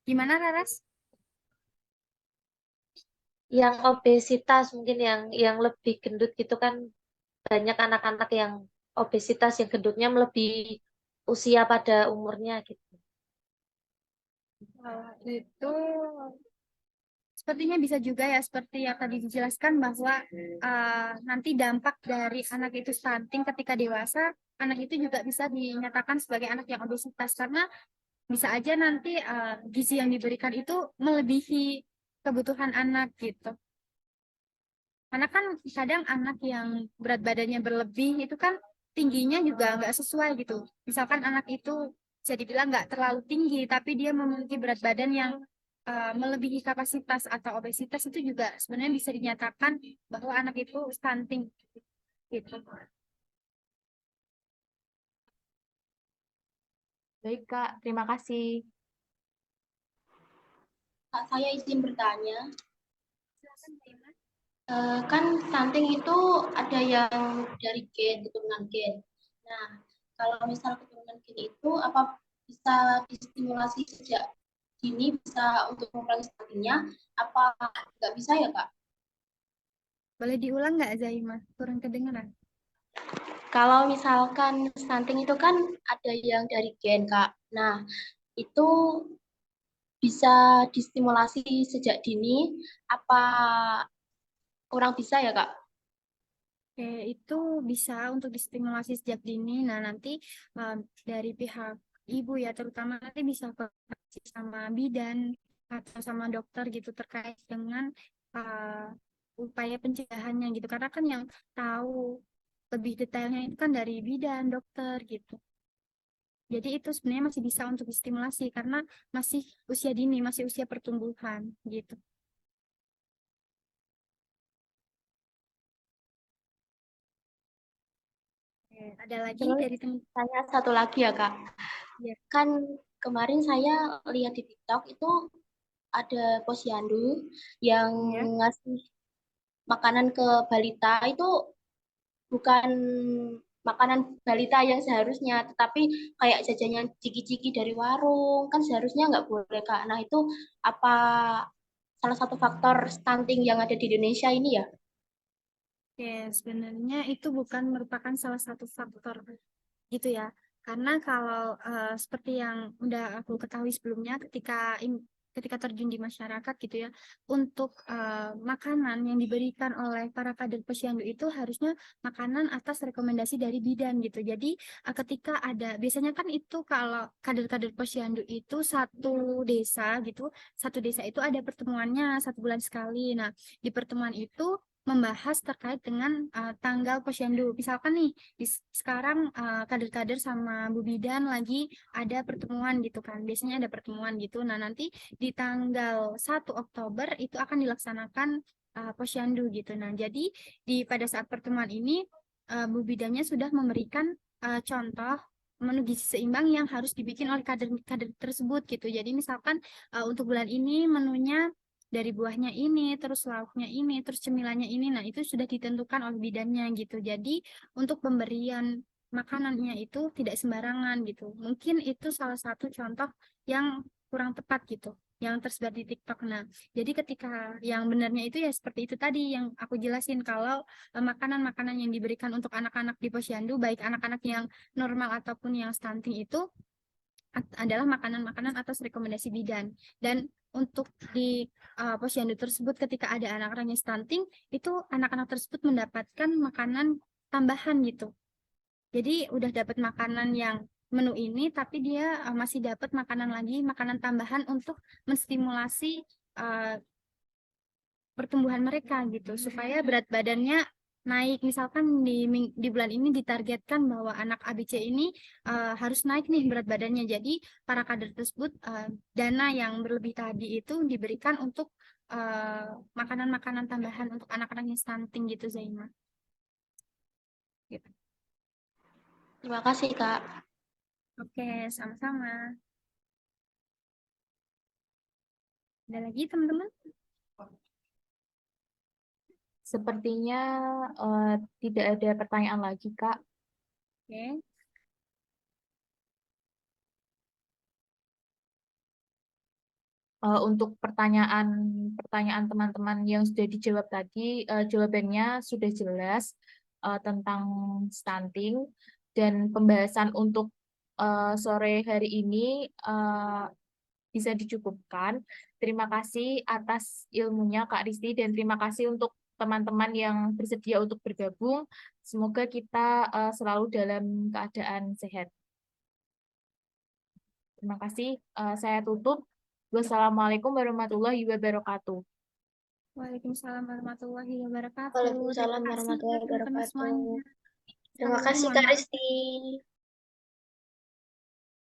gimana Raras? yang obesitas mungkin yang lebih gendut gitu kan banyak anak-anak yang obesitas yang gendutnya melebihi usia pada umurnya gitu. Itu sepertinya bisa juga ya, seperti yang tadi dijelaskan bahwa nanti dampak dari anak itu stunting ketika dewasa, anak itu juga bisa dinyatakan sebagai anak yang obesitas karena bisa aja nanti gizi yang diberikan itu melebihi kebutuhan anak gitu. Karena kan kadang anak yang berat badannya berlebih itu kan tingginya juga nggak sesuai gitu. Misalkan anak itu bisa dibilang nggak terlalu tinggi, tapi dia memiliki berat badan yang melebihi kapasitas atau obesitas itu juga sebenarnya bisa dinyatakan bahwa anak itu stunting gitu. baik Kak, terima kasih. Kak, saya izin bertanya. Silakan, Mbak Ima. Kan stunting itu ada yang dari gen, keturunan gen. Nah, kalau misal keturunan gen itu apa bisa distimulasi sejak dini bisa untuk mengurangi stuntingnya? Apa nggak bisa ya, Kak? Boleh diulang nggak, Zaima? Kurang kedengeran. Kalau misalkan stunting itu kan ada yang dari gen, Kak. Nah, itu bisa distimulasi sejak dini, apa kurang bisa ya, Kak? Oke, itu bisa untuk distimulasi sejak dini. Nah, nanti dari pihak ibu ya, terutama nanti bisa koordinasi sama bidan atau sama dokter gitu terkait dengan upaya pencegahannya gitu. Karena kan yang tahu lebih detailnya itu kan dari bidan, dokter gitu. Jadi itu sebenarnya masih bisa untuk distimulasi karena masih usia dini, masih usia pertumbuhan gitu. Oke, ada lagi Terus dari teman saya satu lagi ya, Kak. ya. Kan kemarin saya lihat di TikTok itu ada posyandu yang Ya. ngasih makanan ke balita itu bukan makanan balita yang seharusnya, tetapi kayak jajanan ciki-ciki dari warung, kan seharusnya nggak boleh, Kak. Nah, itu apa salah satu faktor stunting yang ada di Indonesia ini ya? Oke, sebenarnya itu bukan merupakan salah satu faktor gitu ya. Karena kalau seperti yang udah aku ketahui sebelumnya ketika terjun di masyarakat gitu ya, untuk makanan yang diberikan oleh para kader posyandu itu harusnya makanan atas rekomendasi dari bidan gitu. Jadi ketika ada biasanya kan itu kalau kader-kader posyandu itu satu desa itu ada pertemuannya 1 bulan sekali. Nah, di pertemuan itu membahas terkait dengan tanggal posyandu. Misalkan nih sekarang kader-kader sama Bu Bidan lagi ada pertemuan gitu kan. Biasanya ada pertemuan gitu. Nah, nanti di tanggal 1 Oktober itu akan dilaksanakan posyandu gitu. Nah, jadi pada saat pertemuan ini Bu Bidannya sudah memberikan contoh menu gizi seimbang yang harus dibikin oleh kader-kader tersebut gitu. Jadi misalkan untuk bulan ini menunya dari buahnya ini, terus lauknya ini, terus cemilannya ini. Nah, itu sudah ditentukan oleh bidannya gitu. Jadi, untuk pemberian makanannya itu tidak sembarangan gitu. Mungkin itu salah satu contoh yang kurang tepat gitu, yang tersebar di TikTok. Nah, jadi ketika yang benarnya itu ya seperti itu tadi yang aku jelasin kalau makanan-makanan yang diberikan untuk anak-anak di posyandu, baik anak-anak yang normal ataupun yang stunting itu adalah makanan-makanan atas rekomendasi bidan. Dan untuk di posyandu tersebut ketika ada anak-anak yang stunting, itu anak-anak tersebut mendapatkan makanan tambahan gitu. Jadi udah dapat makanan yang menu ini, tapi dia masih dapat makanan lagi, makanan tambahan untuk menstimulasi pertumbuhan mereka gitu, supaya berat badannya naik. Misalkan di bulan ini ditargetkan bahwa anak ABC ini harus naik nih berat badannya. Jadi para kader tersebut dana yang berlebih tadi itu diberikan untuk makanan-makanan tambahan untuk anak-anak yang stunting gitu, Zaima. Gitu. Terima kasih, Kak. Oke, sama-sama. Ada lagi teman-teman? Sepertinya tidak ada pertanyaan lagi, Kak. Oke. Untuk pertanyaan teman-teman yang sudah dijawab tadi, jawabannya sudah jelas tentang stunting dan pembahasan untuk sore hari ini bisa dicukupkan. Terima kasih atas ilmunya Kak Risti dan terima kasih untuk teman-teman yang bersedia untuk bergabung. Semoga kita selalu dalam keadaan sehat. Terima kasih. Saya tutup. Wassalamualaikum warahmatullahi wabarakatuh. Waalaikumsalam warahmatullahi wabarakatuh. Waalaikumsalam Terima kasih warahmatullahi teman-teman wabarakatuh. semuanya. Terima Sekali lagi kasih mohon Kak maaf. Risti.